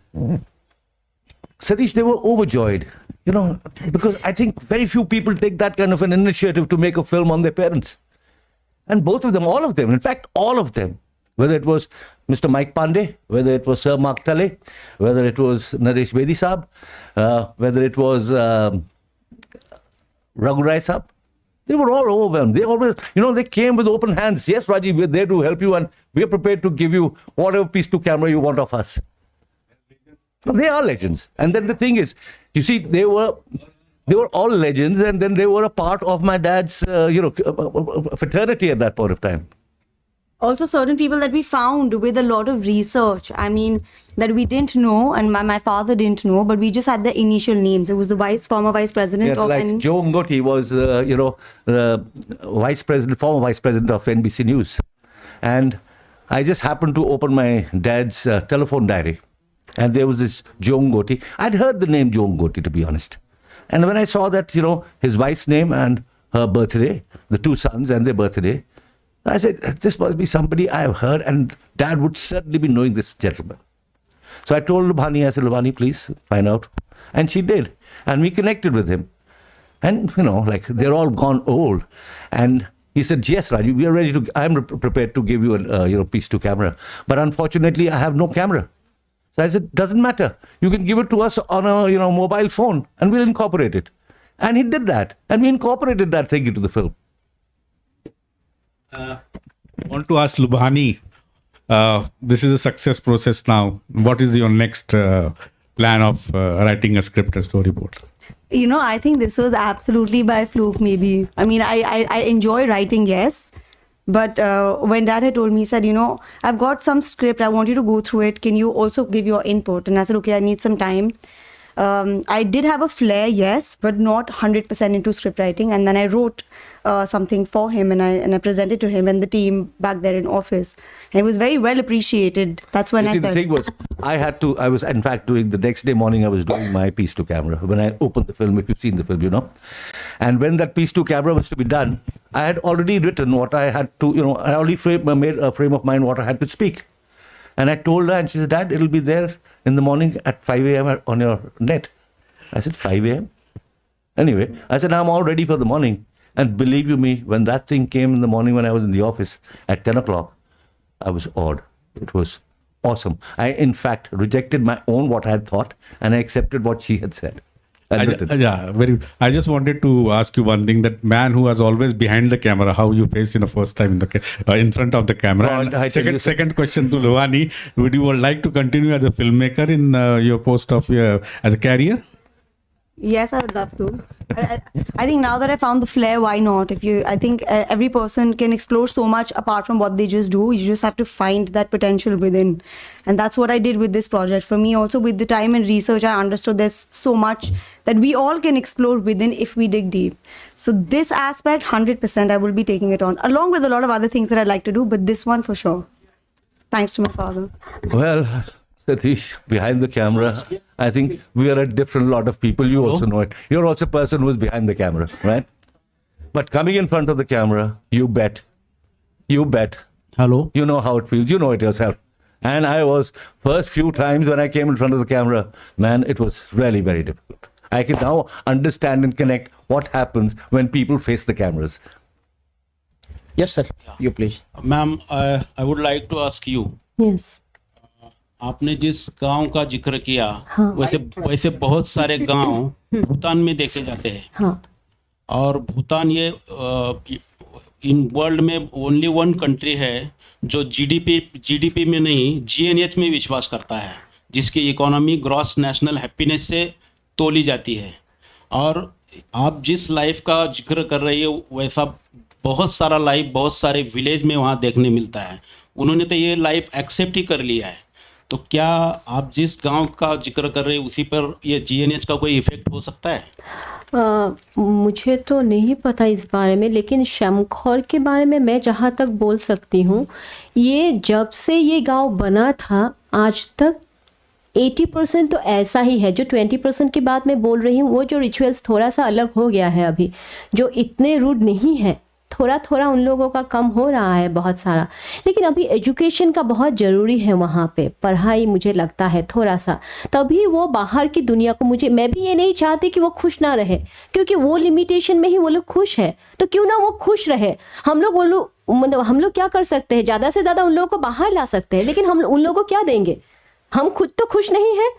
Satish, they were overjoyed, because I think very few people take that kind of an initiative to make a film on their parents. And both of them, all of them, in fact, all of them, whether it was Mr. Mike Pandey, whether it was Sir Mark Tale, whether it was Naresh Bedi Saab, whether it was Raghu Rai Saab, they were all overwhelmed. They always, they came with open hands. Yes, Rajiv, we're there to help you and we're prepared to give you whatever piece to camera you want of us. No, they are legends. And then the thing is, you see, they were all legends, and then they were a part of my dad's, fraternity at that point of time. Also, certain people that we found with a lot of research, I mean, that we didn't know, and my father didn't know, but we just had the initial names. It was the former vice president of... Like Joe Ngoti was, the former vice president of NBC News. And I just happened to open my dad's telephone diary. And there was this Joe Ngoti. I'd heard the name Joe Ngoti, to be honest. And when I saw that, his wife's name and her birthday, the two sons and their birthday, I said, this must be somebody I have heard, and Dad would certainly be knowing this gentleman. So I told Lubhani, I said, Lubhani, please find out. And she did. And we connected with him. And, like, they're all gone old. And he said, yes, Raju, we are ready to, I'm prepared to give you a, piece to camera. But unfortunately, I have no camera. So I said, doesn't matter. You can give it to us on a, mobile phone, and we'll incorporate it. And he did that. And we incorporated that thing into the film. I want to ask Lubhani, this is a success process now. What is your next plan of writing a script and storyboard? I think this was absolutely by fluke, maybe. I mean, I enjoy writing, yes. But when Dad had told me, he said, I've got some script. I want you to go through it. Can you also give your input? And I said, okay, I need some time. I did have a flair, yes, but not 100% into script writing. And then I wrote something for him, and I presented to him and the team back there in office. And it was very well appreciated. That's when You I see, said, the thing was, I was in fact doing, the next day morning, I was doing my piece to camera. When I opened the film, if you've seen the film, And when that piece to camera was to be done, I had already written what I had to, I already made a frame of mind what I had to speak. And I told her, and she said, Dad, it'll be there in the morning at 5 a.m. on your net. I said, 5 a.m.? Anyway, I said, I'm all ready for the morning. And believe you me, when that thing came in the morning when I was in the office at 10 o'clock, I was awed. It was awesome. I, in fact, rejected my own what I had thought, and I accepted what she had said. I just wanted to ask you one thing: that man who was always behind the camera, how you faced in the first time in front of the camera. No, And second question to Lubhani: would you like to continue as a filmmaker in your post of as a career? yes, I would love to. I think now that I found the flair, why not? I think every person can explore so much apart from what they just do. You just have to find that potential within. And that's what I did with this project. For me also, with the time and research, I understood there's so much that we all can explore within if we dig deep. So this aspect, 100% I will be taking it on, along with a lot of other things that I'd like to do, but this one for sure. Thanks to my father. Well, Satish, behind the camera, I think we are a different lot of people. You also know it. You're also a person who's behind the camera, right? But coming in front of the camera, you bet. Hello. You know how it feels. You know it yourself. And I was, first few times when I came in front of the camera, man, it was really very difficult. I can now understand and connect what happens when people face the cameras. Yes, sir. You please. Ma'am I would like to ask you yes आपने जिस गांव का जिक्र किया वैसे बहुत सारे गांव भूटान में देखे जाते हैं हाँ और भूटान ये इन वर्ल्ड में ओनली वन कंट्री है जो जीडीपी में नहीं जीएनएच में विश्वास करता है जिसकी इकोनॉमी ग्रॉस नेशनल हैप्पीनेस से तोली जाती है और आप जिस लाइफ का जिक्र कर रही है वैसा बहुत सारा लाइफ बहुत सारे विलेज में वहाँ देखने मिलता है उन्होंने तो ये लाइफ एक्सेप्ट ही कर लिया है तो क्या आप जिस गांव का जिक्र कर रहे हैं उसी पर ये जीएनएच का कोई इफेक्ट हो सकता है मुझे तो नहीं पता इस बारे में लेकिन शमखौर के बारे में मैं जहाँ तक बोल सकती हूँ ये जब से ये गांव बना था आज तक 80% तो ऐसा ही है जो 20% की बात मैं बोल रही हूँ वो जो रिचुअल्स थोड़ा सा अलग हो गया है अभी जो इतने रूड नहीं है थोड़ा थोड़ा उन लोगों का कम हो रहा है बहुत सारा लेकिन अभी एजुकेशन का बहुत ज़रूरी है वहाँ पे पढ़ाई मुझे लगता है थोड़ा सा तभी वो बाहर की दुनिया को मैं भी ये नहीं चाहती कि वो खुश ना रहे क्योंकि वो लिमिटेशन में ही वो लोग खुश है तो क्यों ना वो खुश रहे हम लोग क्या कर सकते हैं ज़्यादा से ज़्यादा उन लोगों को बाहर ला सकते हैं लेकिन हम उन लोगों को क्या देंगे हम खुद तो खुश नहीं हैं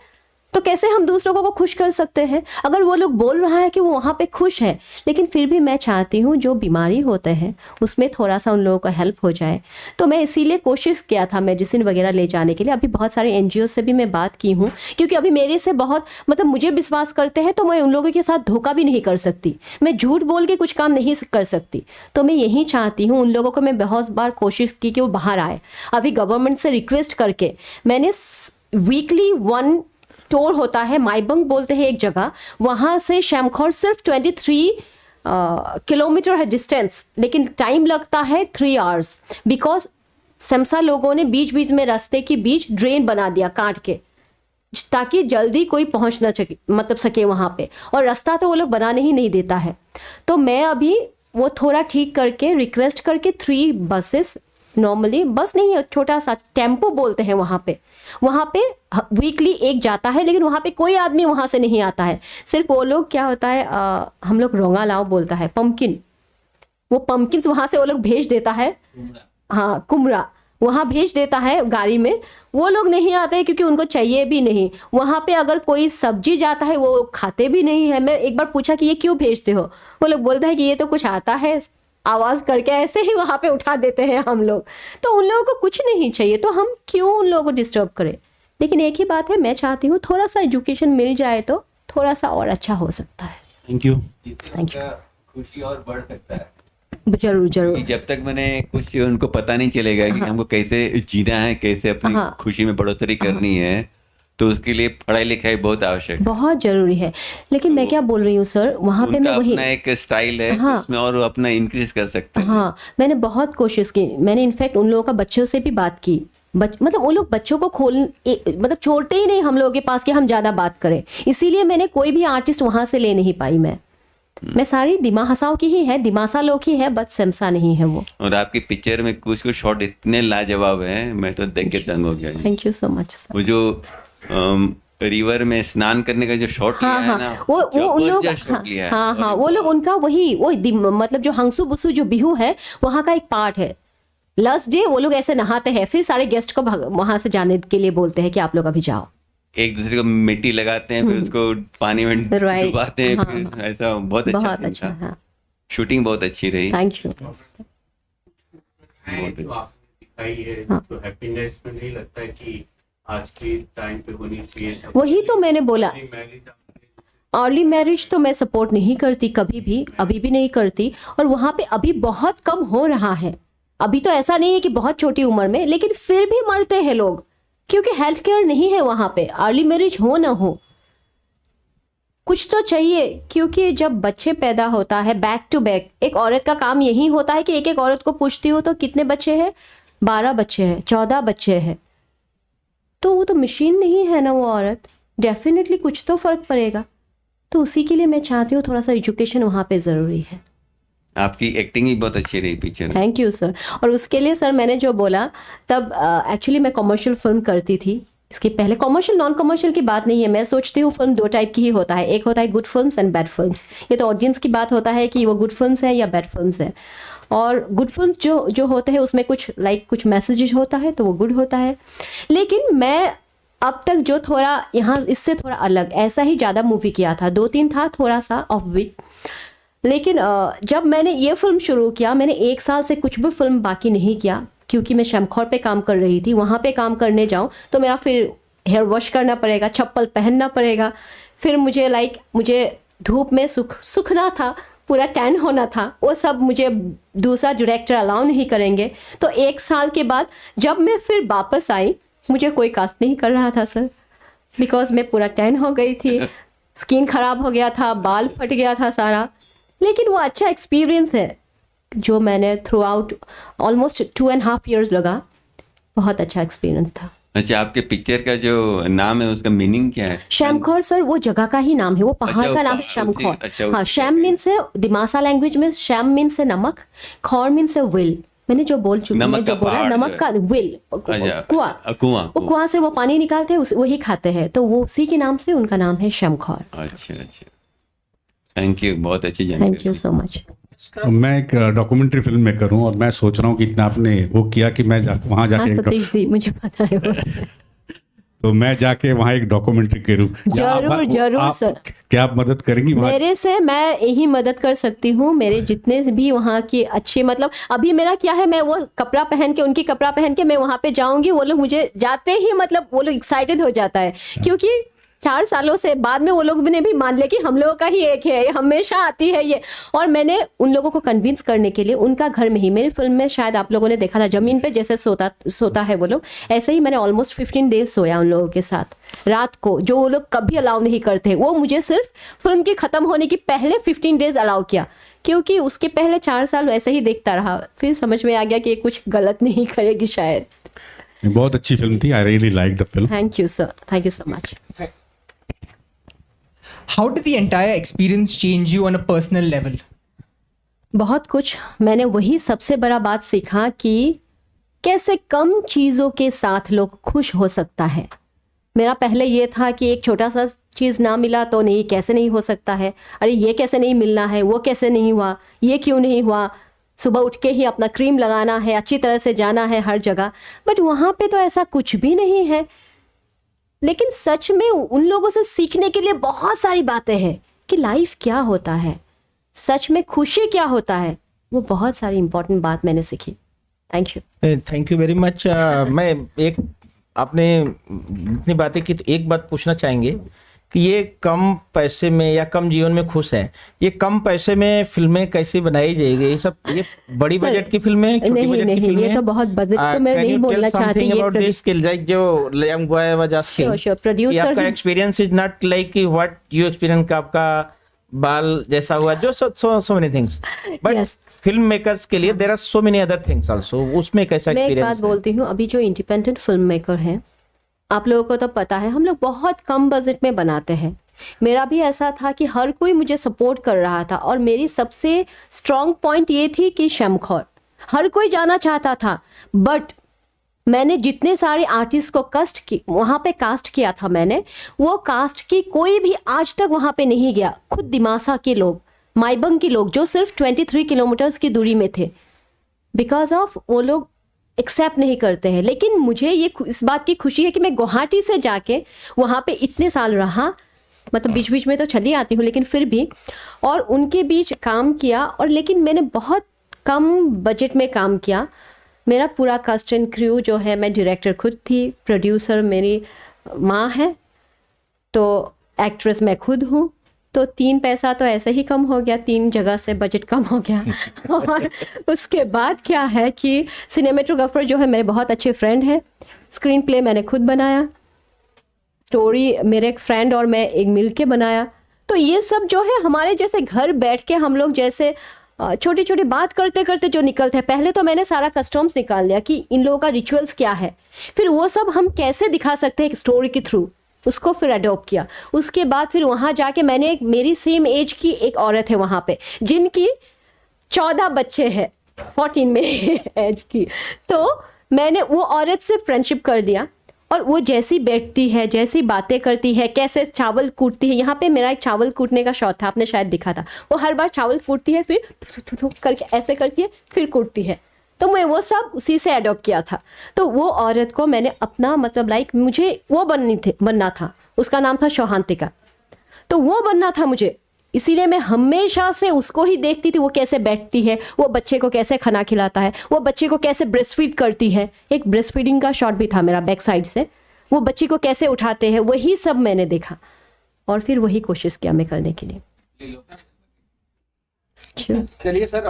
तो कैसे हम दूसरों को खुश कर सकते हैं अगर वो लोग बोल रहा है कि वो वहाँ पे खुश है लेकिन फिर भी मैं चाहती हूँ जो बीमारी होते हैं उसमें थोड़ा सा उन लोगों को हेल्प हो जाए तो मैं इसीलिए कोशिश किया था मेडिसिन वगैरह ले जाने के लिए अभी बहुत सारे एनजीओ से भी मैं बात की हूँ क्योंकि अभी मेरे से बहुत मुझे विश्वास करते हैं तो मैं उन लोगों के साथ धोखा भी नहीं कर सकती मैं झूठ बोल के कुछ काम नहीं कर सकती तो मैं यही चाहती हूँ उन लोगों को मैं बहुत बार कोशिश की कि वो बाहर आए अभी गवर्नमेंट से रिक्वेस्ट करके मैंने वीकली 1 टूर होता है माइबंग बोलते हैं एक जगह वहाँ से शमखौर सिर्फ 23 किलोमीटर है डिस्टेंस लेकिन टाइम लगता है 3 आवर्स बिकॉज समसा लोगों ने बीच बीच में रास्ते के बीच ड्रेन बना दिया काट के ताकि जल्दी कोई पहुँच ना सके वहाँ पे और रास्ता तो वो लोग बनाने ही नहीं देता है तो मैं अभी वो थोड़ा ठीक करके रिक्वेस्ट करके 3 बसेस, नॉर्मली बस नहीं है, छोटा सा टेम्पो बोलते हैं वहाँ पे वीकली एक जाता है, लेकिन वहाँ पे कोई आदमी वहाँ से नहीं आता है। सिर्फ वो लोग, क्या होता है, हम लोग रोंगा लाओ बोलता है, पम्पकिन, वो पम्पकिन वहाँ से वो लोग भेज देता है, हाँ कुमड़ा वहाँ भेज देता है गाड़ी में। वो लोग नहीं आते हैं क्योंकि उनको चाहिए भी नहीं। वहाँ पे अगर कोई सब्जी जाता है वो खाते भी नहीं है। मैं एक बार पूछा कि ये क्यों भेजते हो, वो लोग बोलते हैं कि ये तो कुछ आता है, आवाज़ करके ऐसे ही वहाँ पे उठा देते हैं हम लोग। तो उन लोगों को कुछ नहीं चाहिए, तो हम क्यों उन लोगों को डिस्टर्ब करें। लेकिन एक ही बात है, मैं चाहती हूँ थोड़ा सा एजुकेशन मिल जाए तो थोड़ा सा और अच्छा हो सकता है। Thank you. Thank you. खुशी और बढ़ सकता है जरूर जरूर। कि जब तक मैंने कुछ उनको पता नहीं चलेगा कि हमको कैसे जीना है, कैसे अपनी हाँ। खुशी में बढ़ोतरी करनी है, तो उसके लिए पढ़ाई लिखाई बहुत आवश्यक है। बहुत जरूरी है। लेकिन मैं क्या बोल रही हूँ सर, वहाँ पे मैं उनका वही अपना एक स्टाइल है, हाँ। उसमें और वो अपना इंक्रीज कर सकते हैं। हाँ, मैंने बहुत कोशिश की। मैंने इनफैक्ट उन लोगों का बच्चों से भी बात की। मतलब वो लोग बच्चों को मतलब छोड़ते ही नहीं हम लोगों के पास कि हम ज़्यादा बात करें। इसीलिए मैंने कोई भी आर्टिस्ट वहाँ से ले नहीं पाई। मैं सारी दिमा हसाओ की ही है, दिमासा लोग ही है, बस सेमसा नहीं है वो। और आपकी पिक्चर में कुछ कुछ शॉट इतने लाजवाब हैं, मैं तो देख के दंग हो गया। Thank you so much sir. वो जो रिवर में स्नान करने का जो शॉट लिया है ना, वो उन लोग, जबरदस्त शॉट लिया है। हाँ, वो लोग उनका वही मतलब जो हंसू बुसू जो बिहू है वहाँ का एक पार्ट है। लास्ट डे वो लोग ऐसे नहाते हैं, फिर सारे गेस्ट को वहां से जाने के लिए बोलते हैं कि आप लोग अभी जाओ। एक दूसरे को मिट्टी लगाते हैं, फिर उसको पानी में डुबाते हैं, फिर ऐसा बहुत अच्छा बहुत सीन अच्छा। था। हाँ, शूटिंग बहुत अच्छी रही। Thank you. बहुत जो अच्छा। आपने दिखाई है, हाँ। तो हैप्पीनेस में नहीं लगता है कि आज के टाइम पे होनी चाहिए। वही तो मैंने बोला, मैरिज अर्ली मैरिज तो मैं सपोर्ट नहीं करती कभी भी, अभी भी नहीं करती। और वहाँ पे अभी बहुत कम हो रहा है। अभी तो ऐसा नहीं है कि बहुत छोटी उम्र में, लेकिन फिर भी मरते हैं लोग क्योंकि हेल्थ केयर नहीं है वहाँ पे। अर्ली मैरिज हो ना हो, कुछ तो चाहिए। क्योंकि जब बच्चे पैदा होता है बैक टू बैक, एक औरत का काम यही होता है कि एक एक औरत को पूछती हो तो कितने बच्चे हैं, 12 बच्चे हैं, 14 बच्चे हैं। तो वो तो मशीन नहीं है ना वो औरत, डेफिनेटली कुछ तो फर्क पड़ेगा। तो उसी के लिए मैं चाहती हूँ थोड़ा सा एजुकेशन वहाँ पे ज़रूरी है। आपकी एक्टिंग भी बहुत अच्छी रही पिक्चर में। Thank you sir. और उसके लिए सर मैंने जो बोला, तब एक्चुअली मैं कमर्शियल फिल्म करती थी। इसके पहले कमर्शियल नॉन कमर्शियल की बात नहीं है। मैं सोचती हूँ फिल्म 2 टाइप की ही होता है, एक होता है good films and bad films. ये तो ऑडियंस की बात होता है कि वो गुड फिल्म्स है या बैड फिल्म्स है। और गुड फिल्म्स जो होते हैं उसमें कुछ मैसेजेस होता है तो वो गुड होता है। लेकिन मैं अब तक जो थोड़ा यहाँ इससे थोड़ा अलग ऐसा ही ज़्यादा मूवी किया था, 2-3 था थोड़ा सा ऑफ बीट। लेकिन जब मैंने ये फिल्म शुरू किया, मैंने 1 साल से कुछ भी फिल्म बाकी नहीं किया क्योंकि मैं शमखौर पे काम कर रही थी। वहाँ पे काम करने जाऊँ तो मेरा फिर हेयर वॉश करना पड़ेगा, चप्पल पहनना पड़ेगा, फिर मुझे धूप में सूखना था, पूरा टैन होना था। वो सब मुझे दूसरा डायरेक्टर अलाउ नहीं करेंगे। तो 1 साल के बाद जब मैं फिर वापस आई, मुझे कोई कास्ट नहीं कर रहा था सर, बिकॉज मैं पूरा टैन हो गई थी, स्किन खराब हो गया था, बाल फट गया था सारा। लेकिन वो अच्छा एक्सपीरियंस है जो मैंने थ्रू आउट ऑलमोस्ट 2.5 years लगा। बहुत अच्छा एक्सपीरियंस था। अच्छा, आपके पिक्चर का जो नाम है उसका मीनिंग क्या है? शमखौर सर वो जगह का ही नाम है, वो पहाड़ अच्छा, का नाम है अच्छा, शमखौर। हाँ, शैम मीन्स है दिमासा लैंग्वेज में, शैम मीन्स है नमक, खौर मीन्स है विल। मैंने जो बोल चुकी, नमक मैं जो का बोला पहाड़ नमक जो का विल, कुआं, वो कुआं से वो पानी निकालते हैं, वही खाते हैं। तो वो उसी के नाम से उनका नाम है शमखौर। अच्छा अच्छा, थैंक यू, बहुत अच्छी थैंक जानकारी। You so much. मैं एक डॉक्यूमेंट्री फिल्म मेकर हूँ और मैं सोच रहा हूँ कि इतना आपने वो किया कि मैं वहाँ हाँ जाके सतीश जी, मुझे पता है वो। तो मैं जाके वहाँ एक डॉक्यूमेंट्री करूँ। जरूर सर। क्या आप मदद करेंगी वहाँ? मेरे से मैं यही मदद कर सकती हूँ। मेरे जितने भी वहाँ की अच्छी, मतलब अभी मेरा क्या है, मैं वो कपड़ा पहन के, उनकी कपड़ा पहन के मैं वहाँ पे जाऊंगी, वो लोग मुझे जाते ही मतलब वो लोग एक्साइटेड हो जाता है क्योंकि 4 सालों से बाद में वो लोग ने भी मान लिया कि हम लोगों का ही एक है, हमेशा आती है ये। और मैंने उन लोगों को कन्विंस करने के लिए उनका घर में ही, मेरी फिल्म में शायद आप लोगों ने देखा था, जमीन पे जैसे सोता है वो लोग, ऐसे ही मैंने ऑलमोस्ट 15 डेज सोया उन लोगों के साथ रात को, जो वो लोग कभी अलाउ नहीं करते। वो मुझे सिर्फ फिल्म की ख़त्म होने की पहले 15 डेज अलाउ किया क्योंकि उसके पहले 4 साल ऐसे ही देखता रहा। फिर समझ में आ गया कि ये कुछ गलत नहीं करेगी शायद। बहुत अच्छी फिल्म थी। I really like the film. Thank you sir, thank you so much. How did the entire experience change you on a personal level? बहुत कुछ मैंने वही सबसे बड़ा बात सीखा कि कैसे कम चीज़ों के साथ लोग खुश हो सकता है। मेरा पहले ये था कि एक छोटा सा चीज़ ना मिला तो नहीं, कैसे नहीं हो सकता है, अरे ये कैसे नहीं मिलना है, वो कैसे नहीं हुआ, ये क्यों नहीं हुआ, सुबह उठ के ही अपना क्रीम लगाना है, अच्छी तरह से जाना है हर जगह। बट वहाँ पे तो ऐसा कुछ भी नहीं है। लेकिन सच में उन लोगों से सीखने के लिए बहुत सारी बातें हैं कि लाइफ क्या होता है, सच में खुशी क्या होता है, वो बहुत सारी इंपॉर्टेंट बात मैंने सीखी। Thank you very much. मैं एक आपने इतनी बातें की तो एक बात पूछना चाहेंगे कि ये कम पैसे में या कम जीवन में खुश है, ये कम पैसे में फिल्में कैसे बनाई जाएगी? ये सब ये बड़ी बजट की फिल्में हैं, छोटी बजट की फिल्में ये हैं? तो बहुत बजट तो मैं नहीं बोलना चाहती। ये जो young boy was asking, producer आपका experience is not like what you experience का आपका बाल जैसा हुआ, जो so many things, but film makers के लिए there are so many other things also, उसमें कैसा मैं एक एक्सपीरियंस बात बोलती हूँ, अभी जो इंडिपेंडेंट फिल्म मेकर हैं, आप लोगों को तो पता है हम लोग बहुत कम बजट में बनाते हैं। मेरा भी ऐसा था कि हर कोई मुझे सपोर्ट कर रहा था और मेरी सबसे स्ट्रॉन्ग पॉइंट ये थी कि शमखौर हर कोई जाना चाहता था। बट मैंने जितने सारे आर्टिस्ट को वहाँ पे कास्ट किया था मैंने, वो कास्ट की कोई भी आज तक वहाँ पे नहीं गया। खुद दिमासा के लोग, माइबंग के लोग जो सिर्फ 23 किलोमीटर्स की दूरी में थे, बिकॉज ऑफ वो लोग एक्सेप्ट नहीं करते हैं। लेकिन मुझे ये इस बात की खुशी है कि मैं गुवाहाटी से जाके वहाँ पे इतने साल रहा, मतलब बीच बीच में तो चली आती हूँ लेकिन फिर भी, और उनके बीच काम किया। और लेकिन मैंने बहुत कम बजट में काम किया। मेरा पूरा कास्ट एंड क्रू जो है, मैं डायरेक्टर खुद थी, प्रोड्यूसर मेरी माँ है, तो एक्ट्रेस मैं खुद हूँ, तो 3 पैसा तो ऐसे ही कम हो गया, 3 जगह से बजट कम हो गया। और उसके बाद क्या है कि सिनेमेटोग्राफर जो है मेरे बहुत अच्छे फ्रेंड है, स्क्रीन प्ले मैंने खुद बनाया, स्टोरी मेरे एक फ्रेंड और मैं एक मिल के बनाया। तो ये सब जो है हमारे जैसे घर बैठ के हम लोग जैसे छोटी छोटी बात करते करते जो निकलते हैं। पहले तो मैंने सारा कस्टम्स निकाल लिया कि इन लोगों का रिचुअल्स क्या है, फिर वो सब हम कैसे दिखा सकते हैं एक स्टोरी के थ्रू, उसको फिर अडॉप्ट किया। उसके बाद फिर वहाँ जाके मैंने मेरी सेम एज की एक औरत है वहाँ पे जिनकी 14 बच्चे हैं, 14 में एज की, तो मैंने वो औरत से फ्रेंडशिप कर लिया। और वो जैसी बैठती है, जैसी बातें करती है, कैसे चावल कूटती है, यहाँ पे मेरा एक चावल कूटने का शौक था, आपने शायद दिखा था, वो हर बार चावल कूटती है फिर करके ऐसे करती है फिर कूटती है, तो मैं वो सब उसी से अडॉप्ट किया था। तो वो औरत को मैंने अपना मतलब लाइक मुझे वो बनना था, उसका नाम था शौहांतिका, तो वो बनना था मुझे, इसीलिए मैं हमेशा से उसको ही देखती थी, वो कैसे बैठती है, वो बच्चे को कैसे खाना खिलाता है, वो बच्चे को कैसे ब्रेस्ट फीड करती है। एक ब्रेस्ट फीडिंग का शॉट भी था मेरा बैक साइड से, वो बच्ची को कैसे उठाते हैं, वही सब मैंने देखा और फिर वही कोशिश किया मैं करने के लिए। चलिए सर।